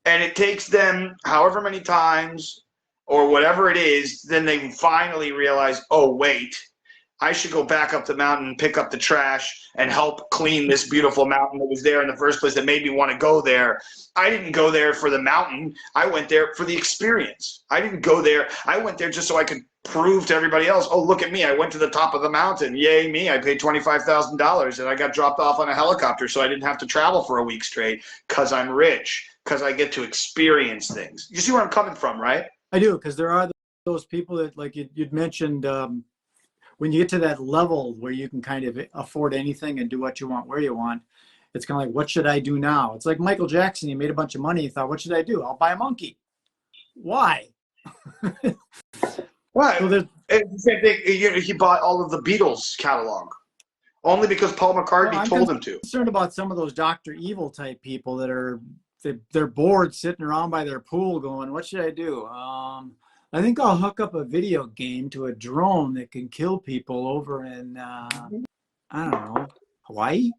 And it takes them however many times or whatever it is, then they finally realize, oh, wait, I should go back up the mountain and pick up the trash and help clean this beautiful mountain that was there in the first place that made me want to go there. I didn't go there for the mountain. I went there for the experience. I didn't go there. I went there just so I could prove to everybody else, oh, look at me. I went to the top of the mountain. Yay, me. I paid $25,000 and I got dropped off on a helicopter so I didn't have to travel for a week straight because I'm rich, because I get to experience things. You see where I'm coming from, right? I do, because there are those people that, like you'd mentioned, when you get to that level where you can kind of afford anything and do what you want where you want, it's kind of like, what should I do now? It's like Michael Jackson. He made a bunch of money. He thought, what should I do? I'll buy a monkey. Why? Right. So Same thing. He bought all of the Beatles catalog only because Paul McCartney told him to. I'm concerned about some of those Dr. Evil type people that they're bored sitting around by their pool going, what should I do? I think I'll hook up a video game to a drone that can kill people over in, I don't know, Hawaii?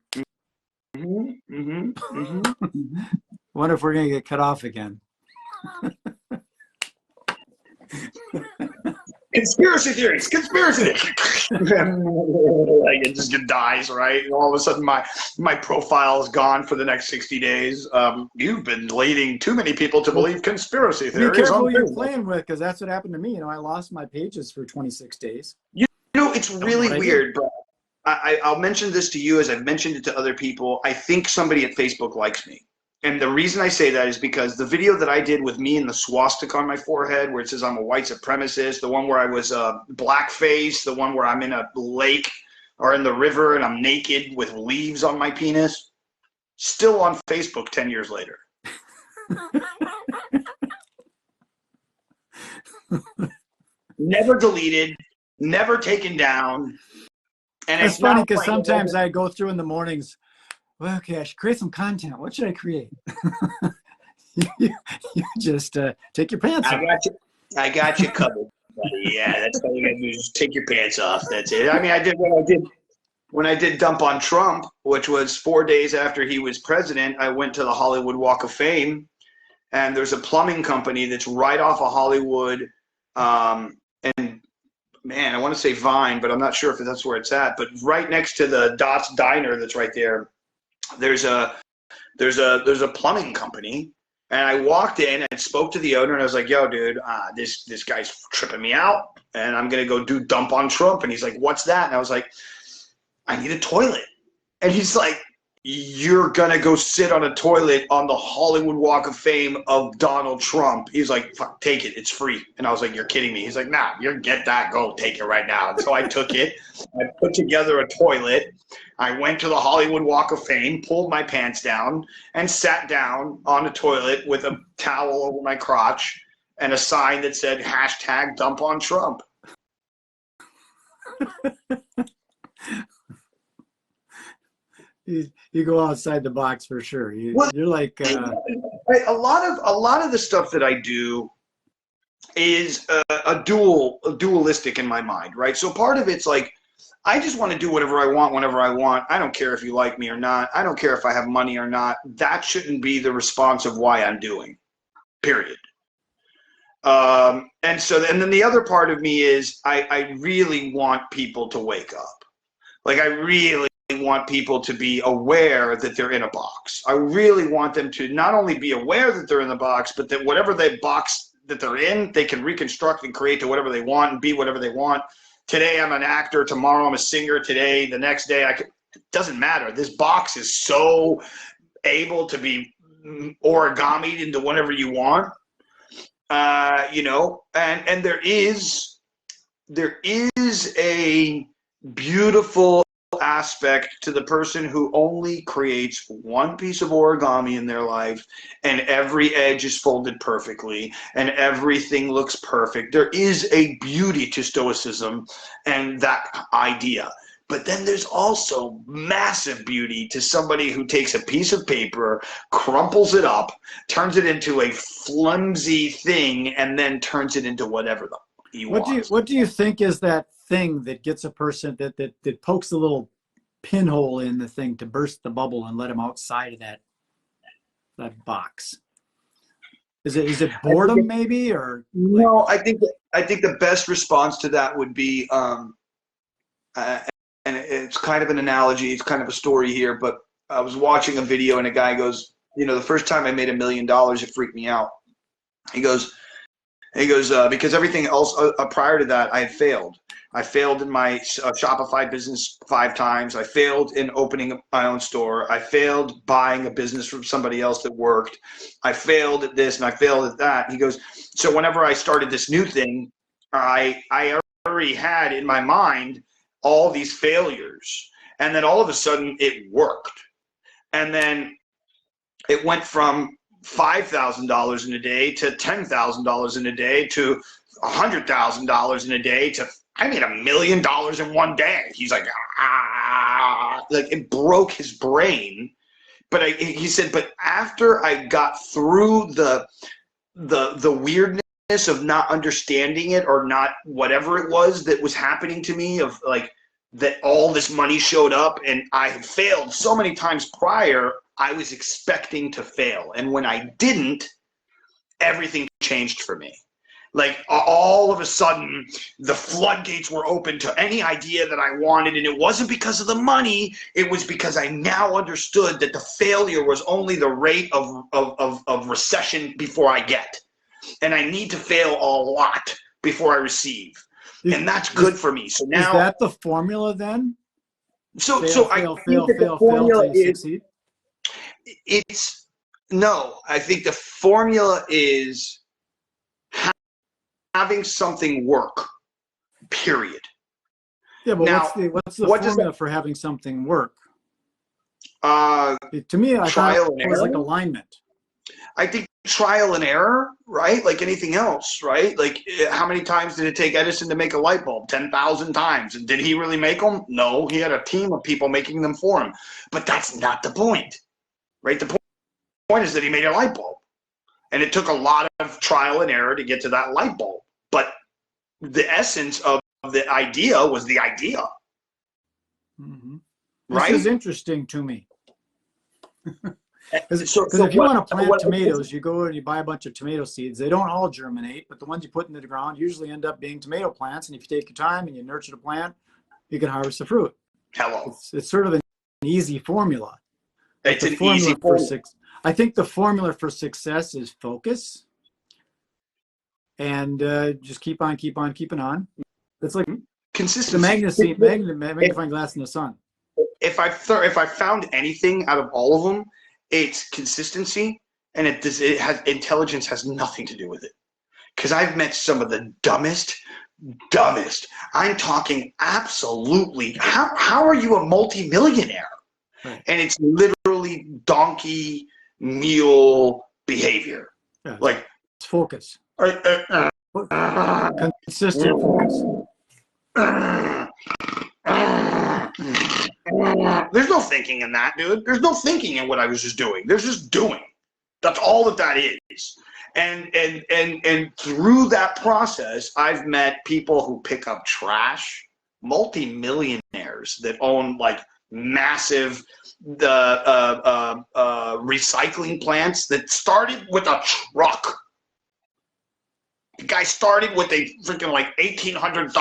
Wonder if we're going to get cut off again. Conspiracy theories. Like it just dies, right? And all of a sudden my profile is gone for the next 60 days. You've been leading too many people to believe conspiracy theories. Be careful who you're playing with, because that's what happened to me. I lost my pages for 26 days. It's really weird, but I'll mention this to you as I've mentioned it to other people. I think somebody at Facebook likes me. And the reason I say that is because the video that I did with me and the swastika on my forehead, where it says I'm a white supremacist, the one where I was blackface, the one where I'm in a lake or in the river and I'm naked with leaves on my penis, still on Facebook 10 years later. Never deleted, never taken down. And it's funny because sometimes I go through in the mornings, well, okay, I should create some content. What should I create? you just take your pants off. I got you covered, buddy. Yeah, that's all you got to do is just take your pants off. That's it. I mean, when I did Dump on Trump, which was 4 days after he was president, I went to the Hollywood Walk of Fame, and there's a plumbing company that's right off of Hollywood, and man, I want to say Vine, but I'm not sure if that's where it's at. But right next to the Dots Diner that's right there, there's a plumbing company, and I walked in and spoke to the owner, and I was like, yo, dude, this guy's tripping me out, and I'm gonna go do Dump on Trump. And he's like, what's that? And I was like, I need a toilet. And he's like, you're gonna go sit on a toilet on the Hollywood Walk of Fame of Donald Trump. He's like, fuck, take it, it's free. And I was like, you're kidding me. He's like, nah, you get that, go take it right now. And so I took it, I put together a toilet, I went to the Hollywood Walk of Fame, pulled my pants down, and sat down on the toilet with a towel over my crotch and a sign that said hashtag Dump on Trump. You go outside the box for sure. You're like a lot of the stuff that I do is dualistic in my mind, right? So part of it's like I just want to do whatever I want whenever I want. I don't care if you like me or not. I don't care if I have money or not. That shouldn't be the response of why I'm doing. Period. And then the other part of me is I really want people to wake up. Like I really want people to be aware that they're in a box. I really want them to not only be aware that they're in the box, but that whatever they box that they're in, they can reconstruct and create to whatever they want and be whatever they want. Today I'm an actor, tomorrow I'm a singer, today, the next day it doesn't matter. This box is so able to be origamied into whatever you want. And there is a beautiful aspect to the person who only creates one piece of origami in their life and every edge is folded perfectly and everything looks perfect. There is a beauty to stoicism and that idea. But then there's also massive beauty to somebody who takes a piece of paper, crumples it up, turns it into a flimsy thing, and then turns it into whatever he wants. What do you think is that thing that gets a person that pokes a little pinhole in the thing to burst the bubble and let him outside of that box? Is it boredom maybe, or no? I think the best response to that would be and it's kind of an analogy, it's kind of a story here, but I was watching a video and a guy goes, the first time I made $1 million, it freaked me out. He goes, because everything else prior to that, I had failed. I failed in my Shopify business 5 times. I failed in opening my own store. I failed buying a business from somebody else that worked. I failed at this and I failed at that. He goes, so whenever I started this new thing, I already had in my mind all these failures. And then all of a sudden it worked. And then it went from $5,000 in a day to $10,000 in a day to $100,000 in a day to I made $1 million in one day. He's like, like it broke his brain. But he said, but after I got through the weirdness of not understanding it or not whatever it was that was happening to me, of like that all this money showed up and I had failed so many times prior, I was expecting to fail. And when I didn't, everything changed for me. Like all of a sudden, the floodgates were open to any idea that I wanted. And it wasn't because of the money. It was because I now understood that the failure was only the rate of recession before I get. And I need to fail a lot before I receive. And that's good for me. So now. Is that the formula then? So I think fail, the formula till you is, succeed? No, I think the formula is having something work, period. Yeah, but now, what's the formula for having something work? To me, I thought it was like error? alignment. I think trial and error, right? Like anything else, right? Like how many times did it take Edison to make a light bulb? 10,000 times. And did he really make them? No, he had a team of people making them for him. But that's not the point, right? The point is that he made a light bulb. And it took a lot of trial and error to get to that light bulb. But the essence of the idea was the idea. Mm-hmm. Right? This is interesting to me. Because so if you want to plant tomatoes, you go and you buy a bunch of tomato seeds. They don't all germinate, but the ones you put into the ground usually end up being tomato plants. And if you take your time and you nurture the plant, you can harvest the fruit. Hello. It's sort of an easy formula. It's an easy formula. I think the formula for success is focus and just keep on keeping on. It's like consistency. The magnifying glass in the sun. If I found anything out of all of them, it's consistency, and intelligence has nothing to do with it. Because I've met some of the dumbest. I'm talking absolutely. How are you a multimillionaire? Right. And it's literally donkey mule behavior. Yeah, like it's focus. Consistent focus. There's no thinking in that, dude. There's no thinking in what I was just doing. There's just doing. That's all that is. And through that process, I've met people who pick up trash, multi-millionaires that own like massive recycling plants that started with a truck. The guy started with a freaking like $1,800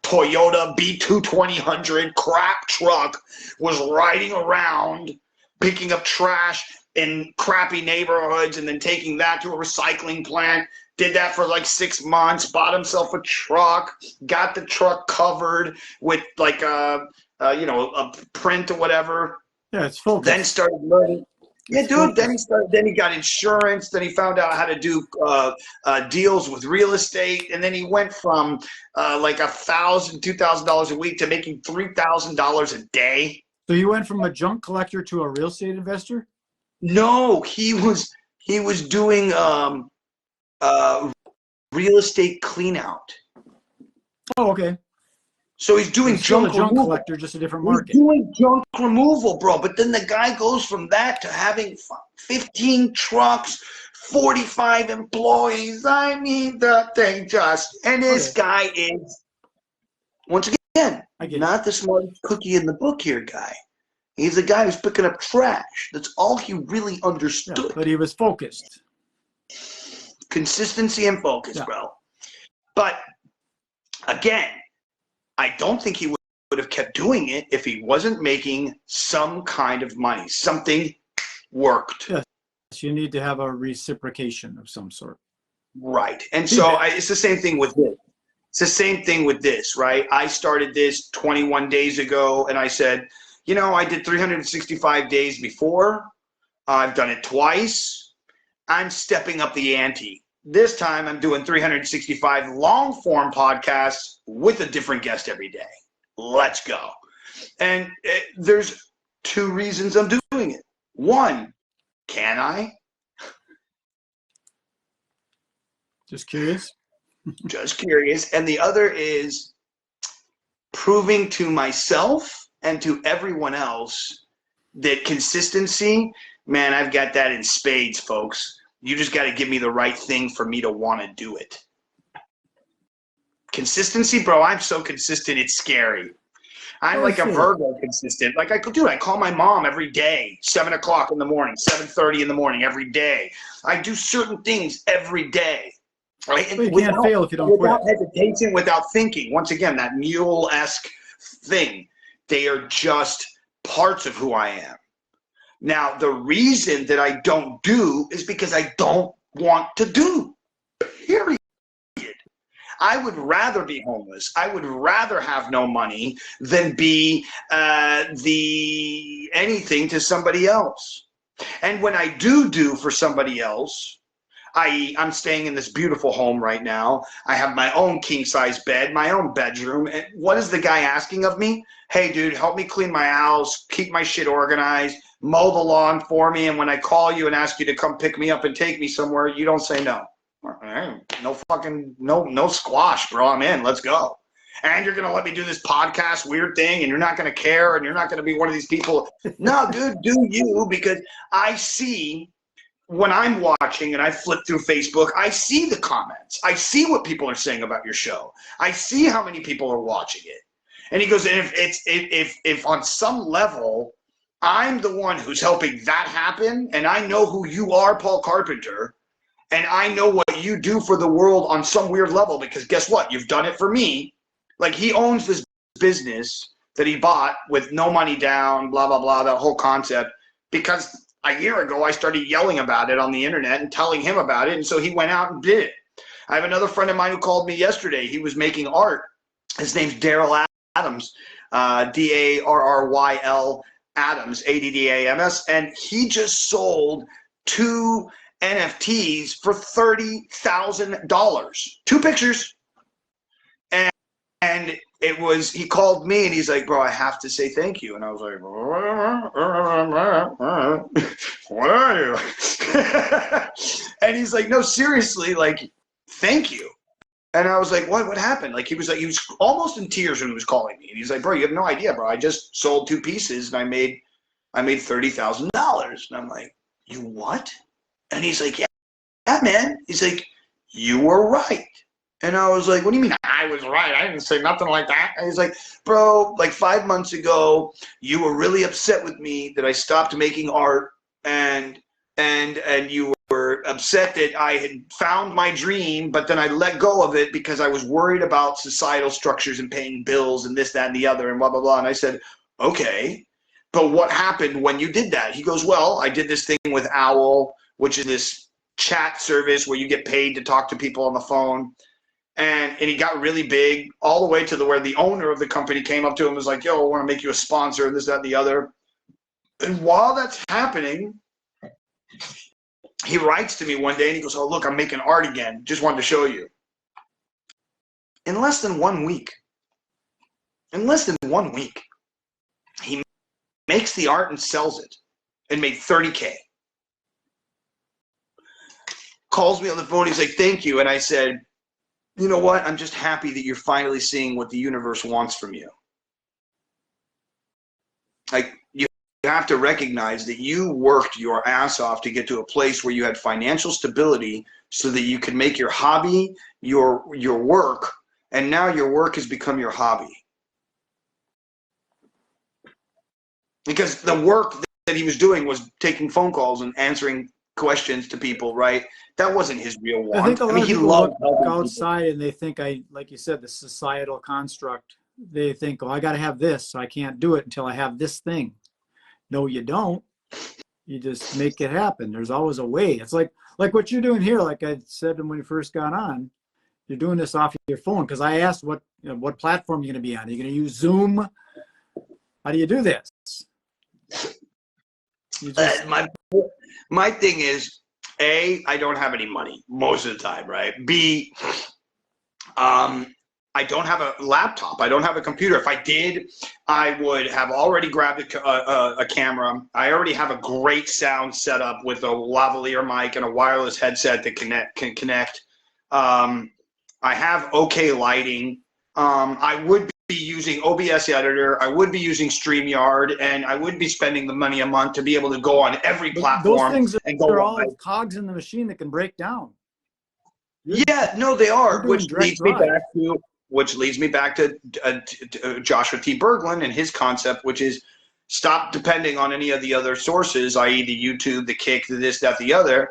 Toyota B2 crap truck, was riding around picking up trash in crappy neighborhoods and then taking that to a recycling plant. Did that for like 6 months, bought himself a truck, got the truck covered with like a print or whatever. Yeah, it's focus. Then started learning. Yeah, dude. Then he got insurance. Then he found out how to do deals with real estate. And then he went from like $1,000, $2,000 a week to making $3,000 a day. So you went from a junk collector to a real estate investor? No, he was doing real estate clean out. Oh, okay. So he's doing still junk a junk removal. collector, just a different market. He's doing junk removal, bro. But then the guy goes from that to having 15 trucks, 45 employees. I mean, the thing just. And this guy is, once again, not the smartest cookie in the book here, guy. He's a guy who's picking up trash. That's all he really understood. Yeah, but he was focused. Consistency and focus, bro. But again, I don't think he would have kept doing it if he wasn't making some kind of money. Something worked. Yes, you need to have a reciprocation of some sort. Right. And so it's the same thing with this. It's the same thing with this, right? I started this 21 days ago, and I said, you know, I did 365 days before. I've done it twice. I'm stepping up the ante. This time I'm doing 365 long-form podcasts with a different guest every day. Let's go. And there's two reasons I'm doing it. One, can I? Just curious. Just curious. And the other is proving to myself and to everyone else that consistency, man, I've got that in spades, folks. You just got to give me the right thing for me to want to do it. Consistency, bro, I'm so consistent, it's scary. I'm like a Virgo consistent. Like I call my mom every day, 7 o'clock in the morning, 7:30 in the morning, every day. I do certain things every day. Right? Well, you can't fail if you don't quit. Without hesitation, without thinking. Once again, that mule-esque thing. They are just parts of who I am. Now, the reason that I don't do is because I don't want to do. Period. I would rather be homeless. I would rather have no money than be anything to somebody else. And when I do for somebody else, I'm staying in this beautiful home right now. I have my own king-size bed, my own bedroom. And what is the guy asking of me? Hey, dude, help me clean my house, keep my shit organized, mow the lawn for me. And when I call you and ask you to come pick me up and take me somewhere, you don't say no. No squash, bro. I'm in. Let's go. And you're going to let me do this podcast weird thing and you're not going to care and you're not going to be one of these people. No, dude, do you, because I see when I'm watching and I flip through Facebook, I see the comments. I see what people are saying about your show. I see how many people are watching it. And he goes, if on some level I'm the one who's helping that happen and I know who you are, Paul Carpenter, and I know what you do for the world on some weird level, because guess what? You've done it for me. Like, he owns this business that he bought with no money down, blah, blah, blah, that whole concept, because a year ago I started yelling about it on the internet and telling him about it, and so he went out and did it. I have another friend of mine who called me yesterday. He was making art. His name's Daryl Adams, Darryl Adams, Addams, and he just sold 2 NFTs for $30,000. 2 pictures. And it was, he called me and he's like, bro, I have to say thank you. And I was like, what are you? And he's like, no, seriously, like, thank you. And I was like, what happened? Like, he was almost in tears when he was calling me. And he's like, bro, you have no idea, bro. I just sold 2 pieces and I made $30,000. And I'm like, you what? And he's like, yeah, man. He's like, you were right. And I was like, what do you mean I was right? I didn't say nothing like that. And he's like, bro, like 5 months ago, you were really upset with me that I stopped making art, and you were upset that I had found my dream, but then I let go of it because I was worried about societal structures and paying bills and this, that, and the other, and blah, blah, blah. And I said, okay, but what happened when you did that? He goes, well, I did this thing with Owl, which is this chat service where you get paid to talk to people on the phone. And he got really big, all the way to where the owner of the company came up to him and was like, yo, I want to make you a sponsor, and this, that, and the other. And while that's happening, he writes to me one day and he goes, oh, look, I'm making art again. Just wanted to show you. In less than 1 week, he makes the art and sells it and made $30K. Calls me on the phone. He's like, thank you. And I said, you know what? I'm just happy that you're finally seeing what the universe wants from you. Like, you have to recognize that you worked your ass off to get to a place where you had financial stability so that you could make your hobby your work, and now your work has become your hobby. Because the work that he was doing was taking phone calls and answering questions to people, right? That wasn't his real want. I think a lot of he people loved look outside and they think, like you said, the societal construct. They think, oh, I got to have this. So I can't do it until I have this thing. No, you don't. You just make it happen. There's always a way. It's like what you're doing here. Like I said when we first got on, you're doing this off your phone. Because I asked what platform you're going to be on. Are you going to use Zoom? How do you do this? You just, my thing is, A, I don't have any money most of the time, right? B, I I don't have a laptop. I don't have a computer. If I did, I would have already grabbed a camera. I already have a great sound setup with a lavalier mic and a wireless headset that can connect. I have okay lighting. I would be using OBS editor. I would be using StreamYard, and I would be spending the money a month to be able to go on every platform. Those things and go are on all cogs in the machine that can break down. Yeah, no, they are, which leads me back to Joshua T. Berglund and his concept, which is stop depending on any of the other sources, i.e. the YouTube, the Kick, the this, that, the other.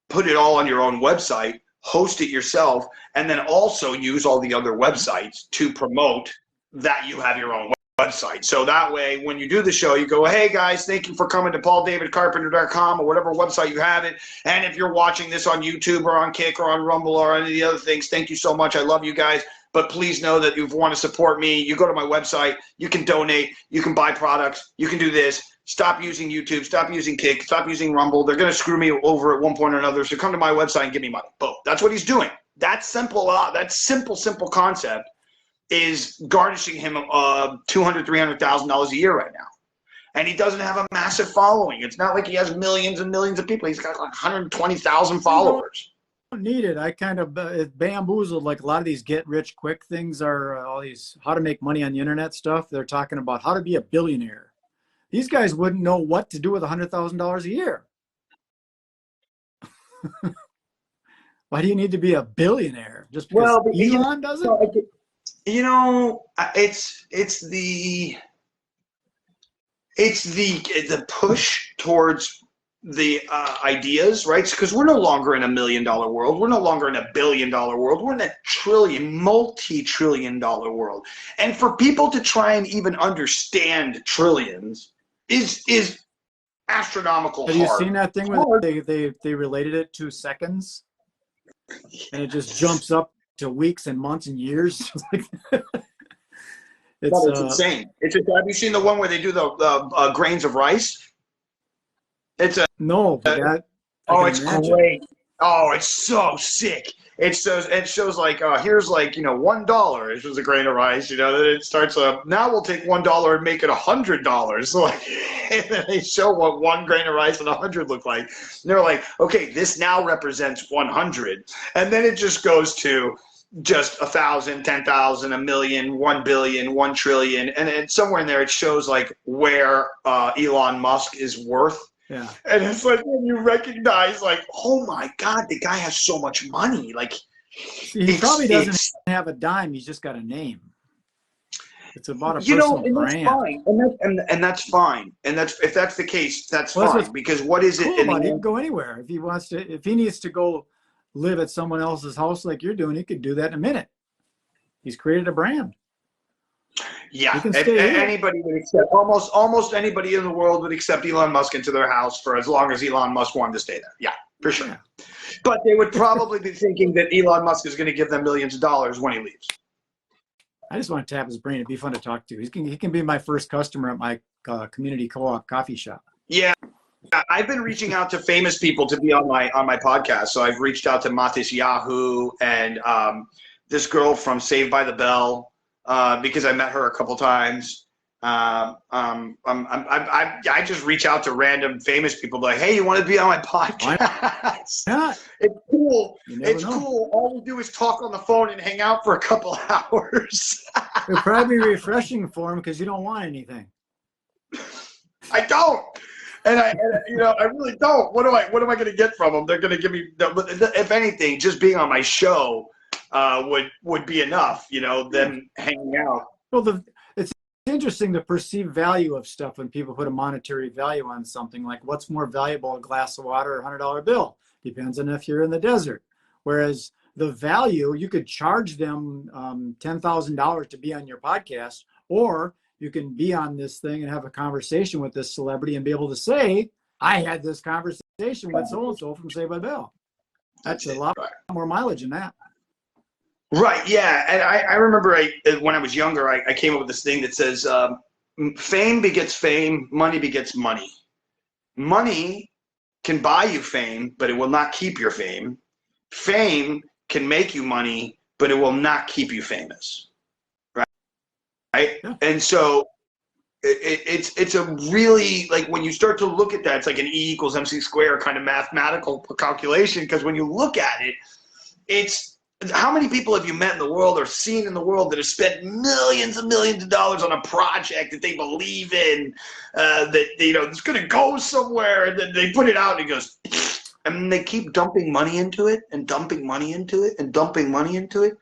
Put it all on your own website, host it yourself, and then also use all the other websites to promote that you have your own website. So that way, when you do the show, you go, hey guys, thank you for coming to pauldavidcarpenter.com or whatever website you have it. And if you're watching this on YouTube or on Kick or on Rumble or any of the other things, thank you so much. I love you guys. But please know that if you want to support me, you go to my website, you can donate, you can buy products, you can do this. Stop using YouTube, stop using Kick, stop using Rumble. They're going to screw me over at one point or another. So come to my website and give me money. Boom. That's what he's doing. That simple concept is garnishing him $200,000, $300,000 a year right now. And he doesn't have a massive following. It's not like he has millions and millions of people. He's got like 120,000 followers. I don't need it. I kind of bamboozled. Like a lot of these get-rich-quick things are all these how to make money on the internet stuff. They're talking about how to be a billionaire. These guys wouldn't know what to do with $100,000 a year. Why do you need to be a billionaire? Just because Elon does it? You know, it's the push towards the ideas, right? Because we're no longer in $1 million world. We're no longer in $1 billion world. We're in a multi-trillion-dollar world. And for people to try and even understand trillions is astronomical. Have you seen that thing where they related it to seconds, and it just jumps up to weeks and months and years? It's insane. Have you seen the one where they do the grains of rice? No, but it's great. Oh, it's so sick. It shows like here's like $1. It was a grain of rice. Then it starts now we'll take $1 and make it $100. So and then they show what one grain of rice and 100 look like. And they're like, okay, this now represents 100, and then it just goes to just 1,000, 10,000, 1,000,000, 1 billion, 1 trillion, and somewhere in there it shows like where Elon Musk is worth. Yeah. And it's like when you recognize, like, oh my God, the guy has so much money. Like, he probably doesn't have a dime. He's just got a name. It's about a personal brand. That's fine. And that's fine. And if that's the case, that's fine. Because what is it? Cool, he can go anywhere if he wants to. If he needs to go live at someone else's house like you're doing, he could do that in a minute. He's created a brand. Yeah, anybody would accept, almost anybody in the world would accept Elon Musk into their house for as long as Elon Musk wanted to stay there. Yeah, for sure. Yeah. But they would probably be thinking that Elon Musk is going to give them millions of dollars when he leaves. I just want to tap his brain. It'd be fun to talk to. He can be my first customer at my community co-op coffee shop. Yeah. I've been reaching out to famous people to be on my podcast. So I've reached out to Matis Yahoo and this girl from Saved by the Bell. Because I met her a couple times. I just reach out to random famous people like, hey, you want to be on my podcast? Yeah. It's cool. It's cool. All we do is talk on the phone and hang out for a couple hours. It'll probably be refreshing for him because you don't want anything. I don't. And I really don't. What am I going to get from them? They're going to give me, if anything, just being on my show would be enough, them hanging out. Well, it's interesting the perceived value of stuff when people put a monetary value on something. Like, what's more valuable, a glass of water or a $100 bill? Depends on if you're in the desert. Whereas the value, you could charge them $10,000 to be on your podcast, or you can be on this thing and have a conversation with this celebrity and be able to say, I had this conversation with so-and-so from Saved by the Bell. That's a lot more mileage than that. Right, yeah. And I remember when I was younger, I came up with this thing that says, fame begets fame, money begets money. Money can buy you fame, but it will not keep your fame. Fame can make you money, but it will not keep you famous, right? Yeah. And so it's a really, like, when you start to look at that, it's like an E equals MC squared kind of mathematical calculation, because when you look at it, it's how many people have you met in the world or seen in the world that have spent millions and millions of dollars on a project that they believe in, that, you know, it's going to go somewhere, and then they put it out and it goes, and they keep dumping money into it and dumping money into it and dumping money into it.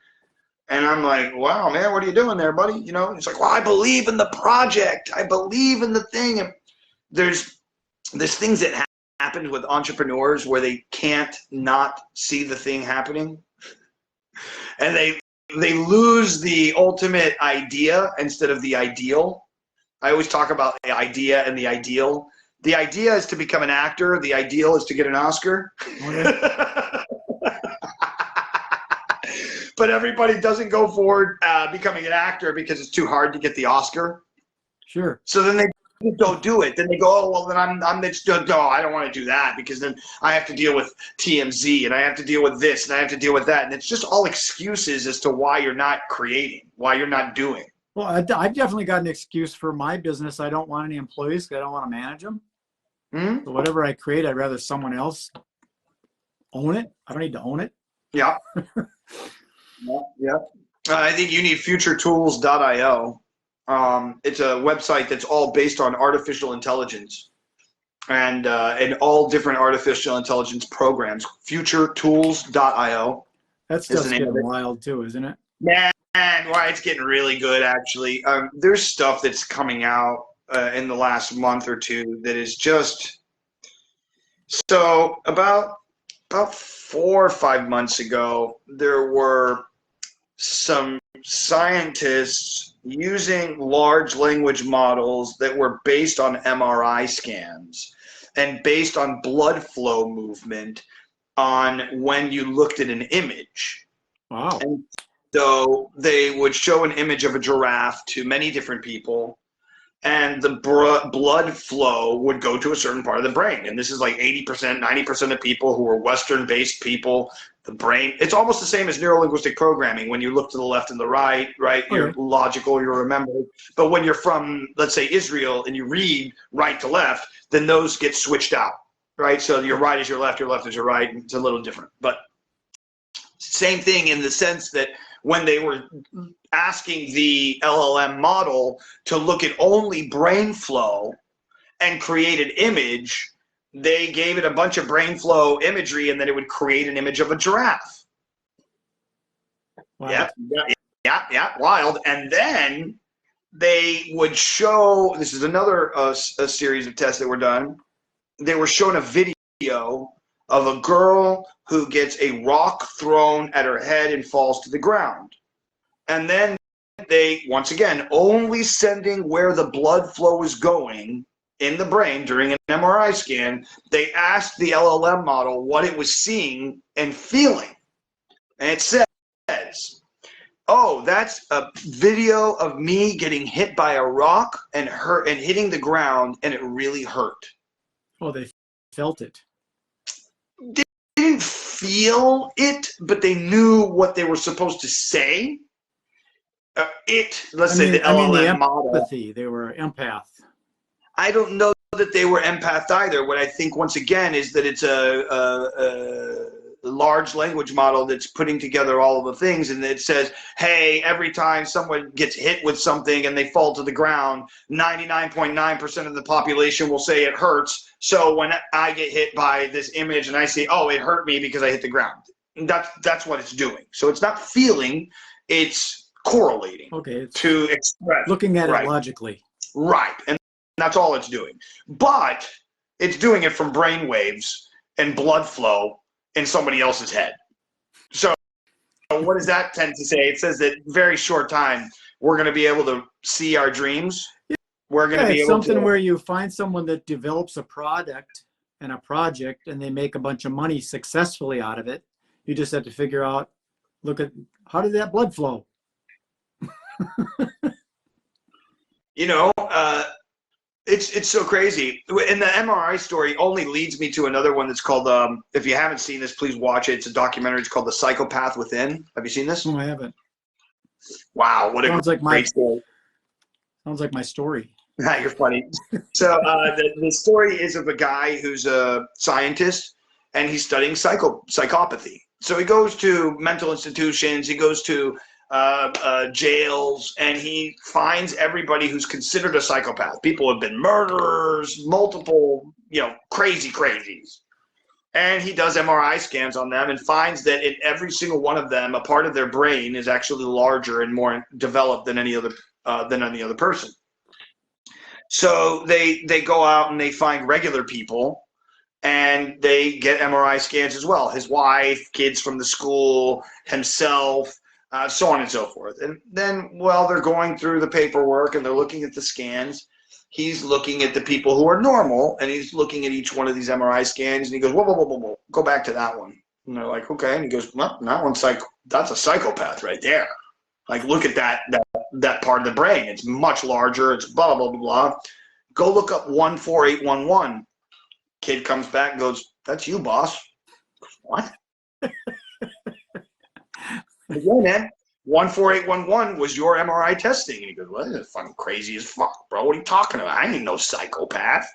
And I'm like, wow, man, what are you doing there, buddy? You know, it's like, well, I believe in the project. I believe in the thing. And there's things that happen with entrepreneurs where they can't not see the thing happening. And they lose the ultimate idea instead of the ideal. I always talk about the idea and the ideal. The idea is to become an actor. The ideal is to get an Oscar. Okay. But everybody doesn't go forward becoming an actor because it's too hard to get the Oscar. Sure. So then they don't do it. Then they go, oh, well, then I'm no, I don't want to do that, because then I have to deal with TMZ and I have to deal with this and I have to deal with that. And it's just all excuses as to why you're not creating, why you're not doing. Well, I've definitely got an excuse for my business. I don't want any employees because I don't want to manage them. Mm-hmm. So whatever I create, I'd rather someone else own it. I don't need to own it. Yeah. Yeah. I think you need futuretools.io. It's a website that's all based on artificial intelligence and all different artificial intelligence programs. Futuretools.io. That stuff's getting wild too, isn't it? Man, why, it's getting really good, actually. There's stuff that's coming out in the last month or two that is just so about 4 or 5 months ago, there were some scientists using large language models that were based on MRI scans and based on blood flow movement on when you looked at an image. Wow. And so they would show an image of a giraffe to many different people, and the blood flow would go to a certain part of the brain. And this is like 80%, 90% of people who are Western-based people. The brain, it's almost the same as neurolinguistic programming. When you look to the left and the right, you're logical, you remember. But when you're from, let's say, Israel, and you read right to left, then those get switched out, right? So your right is your left is your right. It's a little different. But same thing in the sense that when they were asking the LLM model to look at only brain flow and create an image, they gave it a bunch of brain flow imagery, and then it would create an image of a giraffe. Wow. Yeah, wild. And then they would show, this is another a series of tests that were done. They were shown a video of a girl who gets a rock thrown at her head and falls to the ground. And then they, once again, only sending where the blood flow is going in the brain during an MRI scan, they asked the LLM model what it was seeing and feeling. And it says, oh, that's a video of me getting hit by a rock and hitting the ground, and it really hurt. Oh, they felt it. They didn't feel it, but they knew what they were supposed to say. Let's say the LLM model. Empathy. They were empath. I don't know that they were empath either. What I think, once again, is that it's a large language model that's putting together all of the things, and it says, hey, every time someone gets hit with something and they fall to the ground, 99.9% of the population will say it hurts. So when I get hit by this image and I say, oh, it hurt me because I hit the ground, that's what it's doing. So it's not feeling, it's correlating. Okay, it's to express. Looking at it logically. Right, and that's all it's doing. But it's doing it from brain waves and blood flow in somebody else's head. So what does that tend to say? It says that very short time, we're going to be able to see our dreams. We're going to be able something to, where you find someone that develops a product and a project, and they make a bunch of money successfully out of it. You just have to figure out, look at, how did that blood flow? You know, It's so crazy. And the MRI story only leads me to another one that's called, if you haven't seen this, please watch it. It's a documentary. It's called The Psychopath Within. Have you seen this? No, I haven't. Wow, what a great story. Sounds like my story. You're funny. So the story is of a guy who's a scientist, and he's studying psychopathy. So he goes to mental institutions, he goes to jails, and he finds everybody who's considered a psychopath. People have been murderers, multiple, crazies. And he does MRI scans on them and finds that in every single one of them, a part of their brain is actually larger and more developed than any other person. So they go out and they find regular people, and they get MRI scans as well. His wife, kids from the school, himself, so on and so forth. And then while they're going through the paperwork and they're looking at the scans, he's looking at the people who are normal, and he's looking at each one of these MRI scans, and he goes, whoa, go back to that one. And they're like, okay. And he goes, well, that one's that's a psychopath right there. Like, look at that part of the brain. It's much larger. It's blah, blah, blah, blah. Go look up 14811. Kid comes back and goes, that's you, boss. What? Again, man, 14811 was your MRI testing. And he goes, well, this is fucking crazy as fuck, bro. What are you talking about? I ain't no psychopath.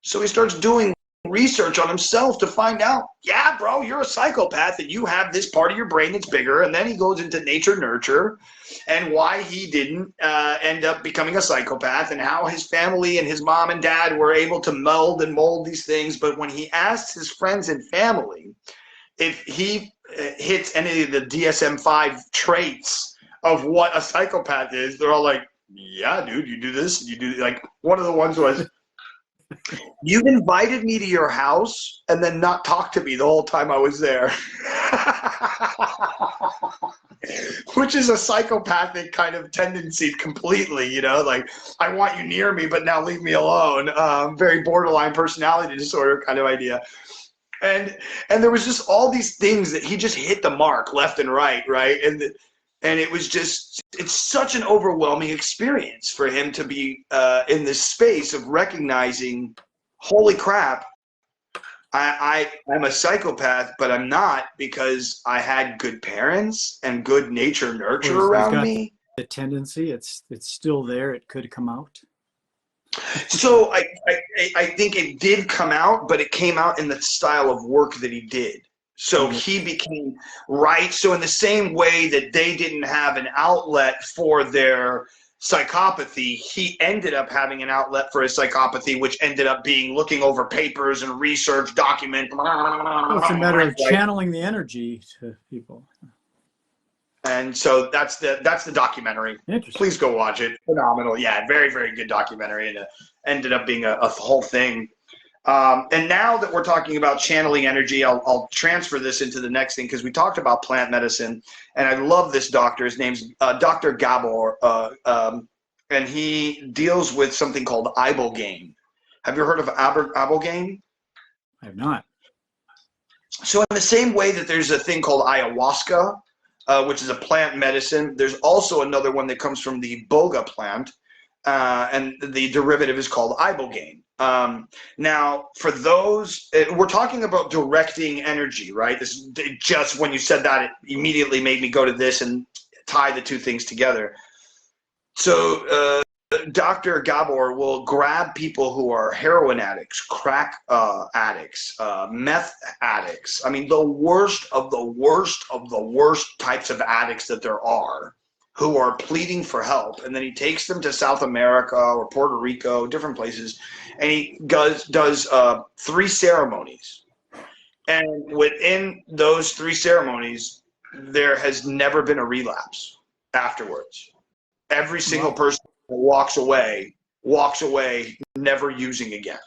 So he starts doing research on himself to find out, yeah, bro, you're a psychopath and you have this part of your brain that's bigger. And then he goes into nature nurture and why he didn't end up becoming a psychopath, and how his family and his mom and dad were able to meld and mold these things. But when he asked his friends and family if he hits any of the DSM-5 traits of what a psychopath is, they're all like, yeah, dude, you do this, you do, like, one of the ones was, you invited me to your house and then not talk to me the whole time I was there. Which is a psychopathic kind of tendency completely, like, I want you near me, but now leave me alone. Very borderline personality disorder kind of idea. And there was just all these things that he just hit the mark left and right? And it was just, it's such an overwhelming experience for him to be in this space of recognizing, holy crap, I'm a psychopath, but I'm not, because I had good parents and good nature nurture around me. The tendency, it's still there. It could come out. So I think it did come out, but it came out in the style of work that he did. So he became right. So in the same way that they didn't have an outlet for their psychopathy, he ended up having an outlet for his psychopathy, which ended up being looking over papers and research, document. Well, it's a matter of channeling the energy to people. And so that's the documentary. Please go watch it. Phenomenal. Yeah, very, very good documentary, and it ended up being a whole thing. And now that we're talking about channeling energy, I'll transfer this into the next thing, because we talked about plant medicine, and I love this doctor. His name's Dr. Gabor, and he deals with something called ibogaine. Have you heard of ibogaine? I have not. So in the same way that there's a thing called ayahuasca, which is a plant medicine, there's also another one that comes from the boga plant, and the derivative is called ibogaine. Now, for those, we're talking about directing energy, right? This just, when you said that, it immediately made me go to this and tie the two things together. So Dr. Gabor will grab people who are heroin addicts, crack addicts, meth addicts. I mean, the worst of the worst of the worst types of addicts that there are, who are pleading for help. And then he takes them to South America or Puerto Rico, different places, and he does 3 ceremonies. And within those 3 ceremonies, there has never been a relapse afterwards. Every single person walks away, never using again.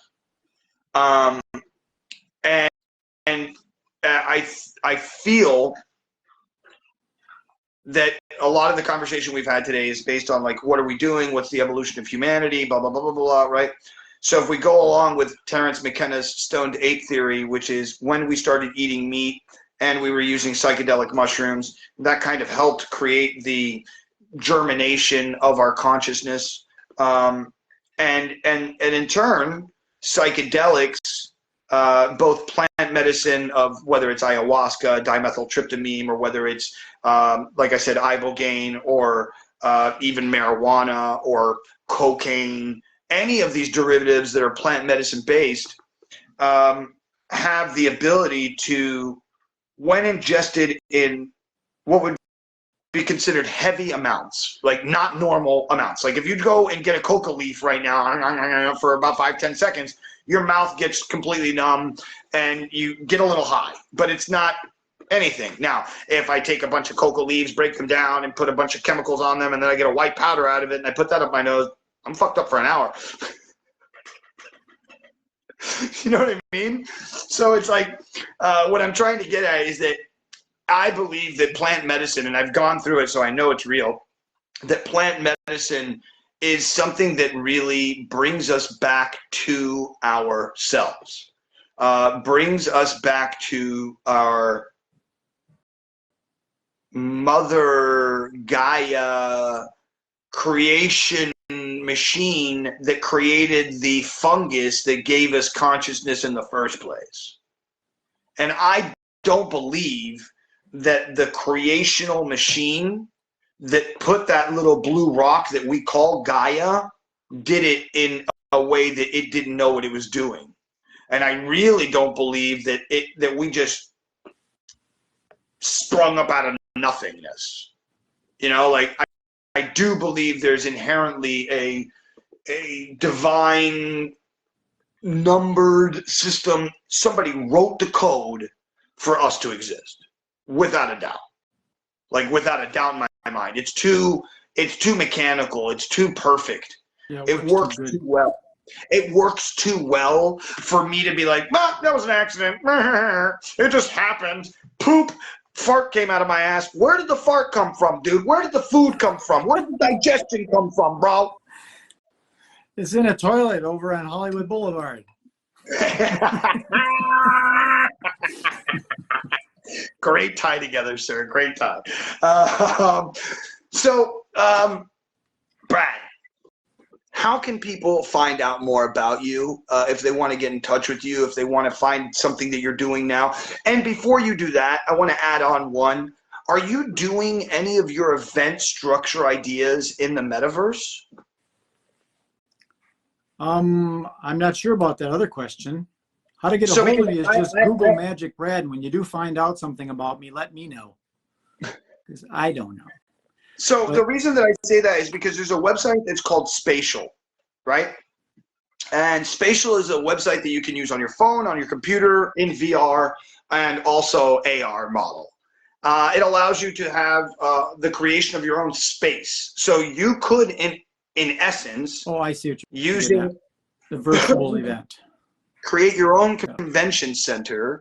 And I feel that a lot of the conversation we've had today is based on, like, what are we doing? What's the evolution of humanity? Blah, blah, blah, blah, blah, right? So if we go along with Terence McKenna's stoned ape theory, which is when we started eating meat and we were using psychedelic mushrooms, that kind of helped create the germination of our consciousness. and in turn, psychedelics, both plant medicine of whether it's ayahuasca, dimethyltryptamine, or whether it's, like I said, ibogaine, or even marijuana or cocaine, any of these derivatives that are plant medicine based, have the ability to, when ingested in what would be considered heavy amounts, like not normal amounts. Like if you go and get a coca leaf right now for about 5-10 seconds, your mouth gets completely numb and you get a little high, but it's not anything. Now, if I take a bunch of coca leaves, break them down, and put a bunch of chemicals on them, and then I get a white powder out of it, and I put that up my nose, I'm fucked up for an hour. You know what I mean? So it's like, what I'm trying to get at is that I believe that plant medicine, and I've gone through it so I know it's real, that plant medicine is something that really brings us back to ourselves, brings us back to our Mother Gaia creation machine that created the fungus that gave us consciousness in the first place. And I don't believe that the creational machine that put that little blue rock that we call Gaia did it in a way that it didn't know what it was doing. And I really don't believe that we just sprung up out of nothingness. You know, like I do believe there's inherently a divine numbered system. Somebody wrote the code for us to exist, without a doubt. Like without a doubt in my mind. It's too mechanical. It's too perfect. Yeah, it works too well. It works too well for me to be like, well, that was an accident. It just happened. Poop. Fart came out of my ass. Where did the fart come from, dude? Where did the food come from? Where did the digestion come from, bro? It's in a toilet over on Hollywood Boulevard. Great tie together, sir. Great tie. Brad, how can people find out more about you if they want to get in touch with you, if they want to find something that you're doing now? And before you do that, I want to add on one. Are you doing any of your event structure ideas in the metaverse? I'm not sure about that other question. How to get a hold of me is just Google MagicBrad. And when you do find out something about me, let me know, because I don't know. So the reason that I say that is because there's a website that's called Spatial, right? And Spatial is a website that you can use on your phone, on your computer, in VR, and also AR model. It allows you to have the creation of your own space. So you could, in essence, I see what you're using the virtual event, create your own convention center,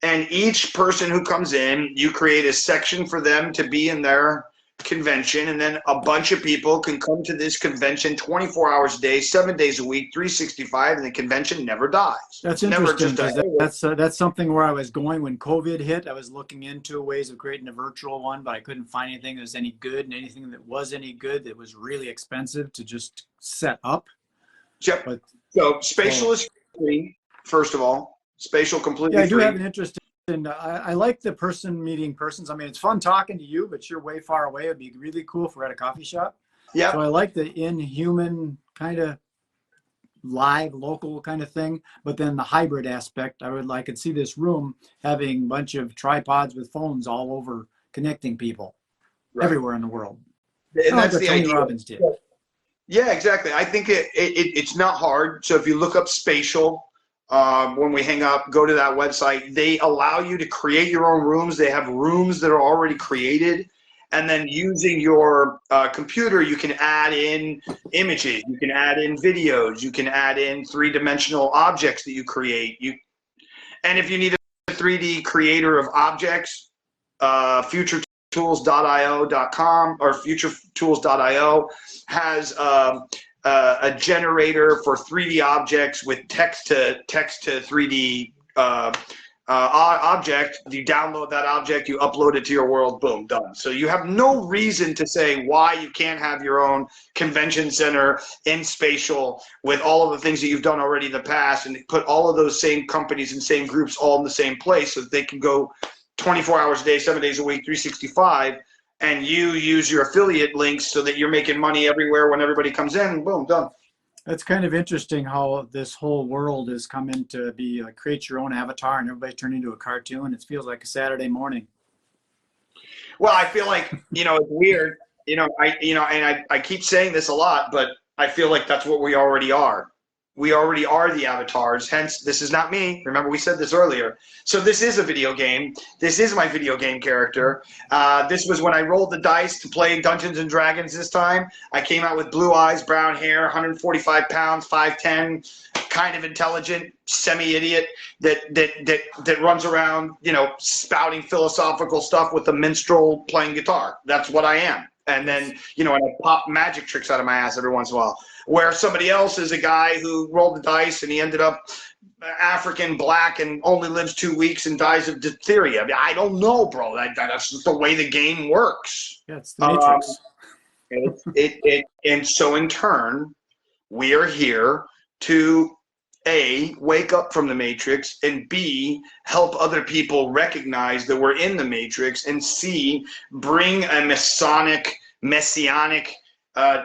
and each person who comes in, you create a section for them to be in their convention, and then a bunch of people can come to this convention 24 hours a day, 7 days a week, 365, and the convention never dies. That's interesting, because that's something where I was going when COVID hit. I was looking into ways of creating a virtual one, but I couldn't find anything that was any good, and anything that was any good that was really expensive to just set up. Yep. But, so Spatial is free, first of all. Spatial completely free. Yeah, I do have an interest. And I like the meeting persons. I mean, it's fun talking to you, but you're way far away. It'd be really cool if we're at a coffee shop. Yeah. So I like the inhuman kind of live, local kind of thing. But then the hybrid aspect, I could see this room having a bunch of tripods with phones all over, connecting people everywhere in the world. And that's the idea. Robbins did. Yeah, exactly. I think it's not hard. So if you look up Spatial, when we hang up, go to that website. They allow you to create your own rooms. They have rooms that are already created. And then using your computer, you can add in images. You can add in videos. You can add in three-dimensional objects that you create. And if you need a 3D creator of objects, futuretools.io.com or futuretools.io has a generator for 3D objects with text to 3D object, you download that object, you upload it to your world, boom, done. So you have no reason to say why you can't have your own convention center in spatial with all of the things that you've done already in the past, and put all of those same companies and same groups all in the same place so that they can go 24 hours a day, 7 days a week, 365, and you use your affiliate links so that you're making money everywhere when everybody comes in, boom, done. It's kind of interesting how this whole world has come into be like create your own avatar and everybody turned into a cartoon. It feels like a Saturday morning. Well, I feel like, it's weird, I keep saying this a lot, but I feel like that's what we already are. We already are the avatars. Hence, this is not me. Remember, we said this earlier. So this is a video game. This is my video game character. This was when I rolled the dice to play Dungeons and Dragons this time. I came out with blue eyes, brown hair, 145 pounds, 5'10", kind of intelligent, semi-idiot that runs around, spouting philosophical stuff with a minstrel playing guitar. That's what I am. And then, and I pop magic tricks out of my ass every once in a while. Where somebody else is a guy who rolled the dice and he ended up African, black, and only lives 2 weeks and dies of diphtheria. I mean, I don't know, bro. That's just the way the game works. Yeah, it's the Matrix. And so in turn, we are here to A, wake up from the Matrix, and B, help other people recognize that we're in the Matrix, and C, bring a messianic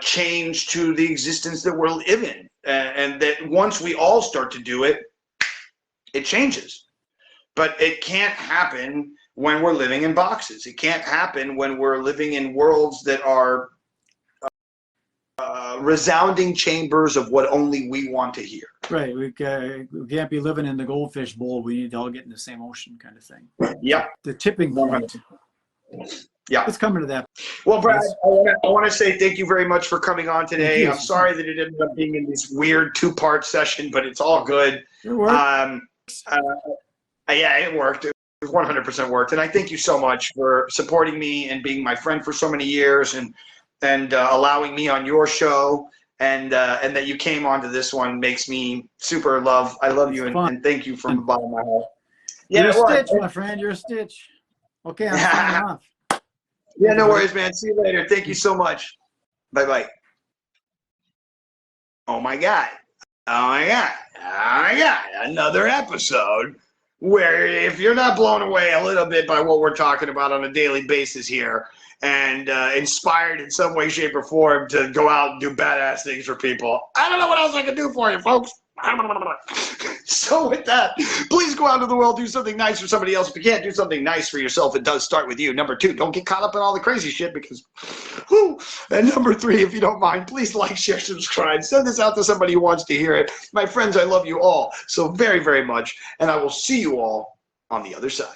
change to the existence that we're living. And that once we all start to do it, it changes. But it can't happen when we're living in boxes. It can't happen when we're living in worlds that are resounding chambers of what only we want to hear. Right. We can't be living in the goldfish bowl. We need to all get in the same ocean kind of thing. Yeah. The tipping point. Yeah. Let's come into that. Well, Brad, I want to say thank you very much for coming on today. I'm sorry that it ended up being in this weird 2-part session, but it's all good. It worked. Yeah, it worked. It 100% worked. And I thank you so much for supporting me and being my friend for so many years and allowing me on your show. And that you came onto this one makes me super love. I love you and thank you from the bottom of my heart. Yeah, you're a Stitch, my friend. You're a Stitch. Okay, I'm signing off. Yeah, no worries, man. See you later. Thank you so much. Bye-bye. Oh, my God. Oh, my God. Oh, my God. Another episode where if you're not blown away a little bit by what we're talking about on a daily basis here and inspired in some way, shape, or form to go out and do badass things for people, I don't know what else I can do for you, folks. So with that, please go out into the world, do something nice for somebody else. If you can't do something nice for yourself, it does start with you. Number 2, don't get caught up in all the crazy shit because, whoo. And number 3, if you don't mind, please like, share, subscribe. Send this out to somebody who wants to hear it. My friends, I love you all so very, very much, and I will see you all on the other side.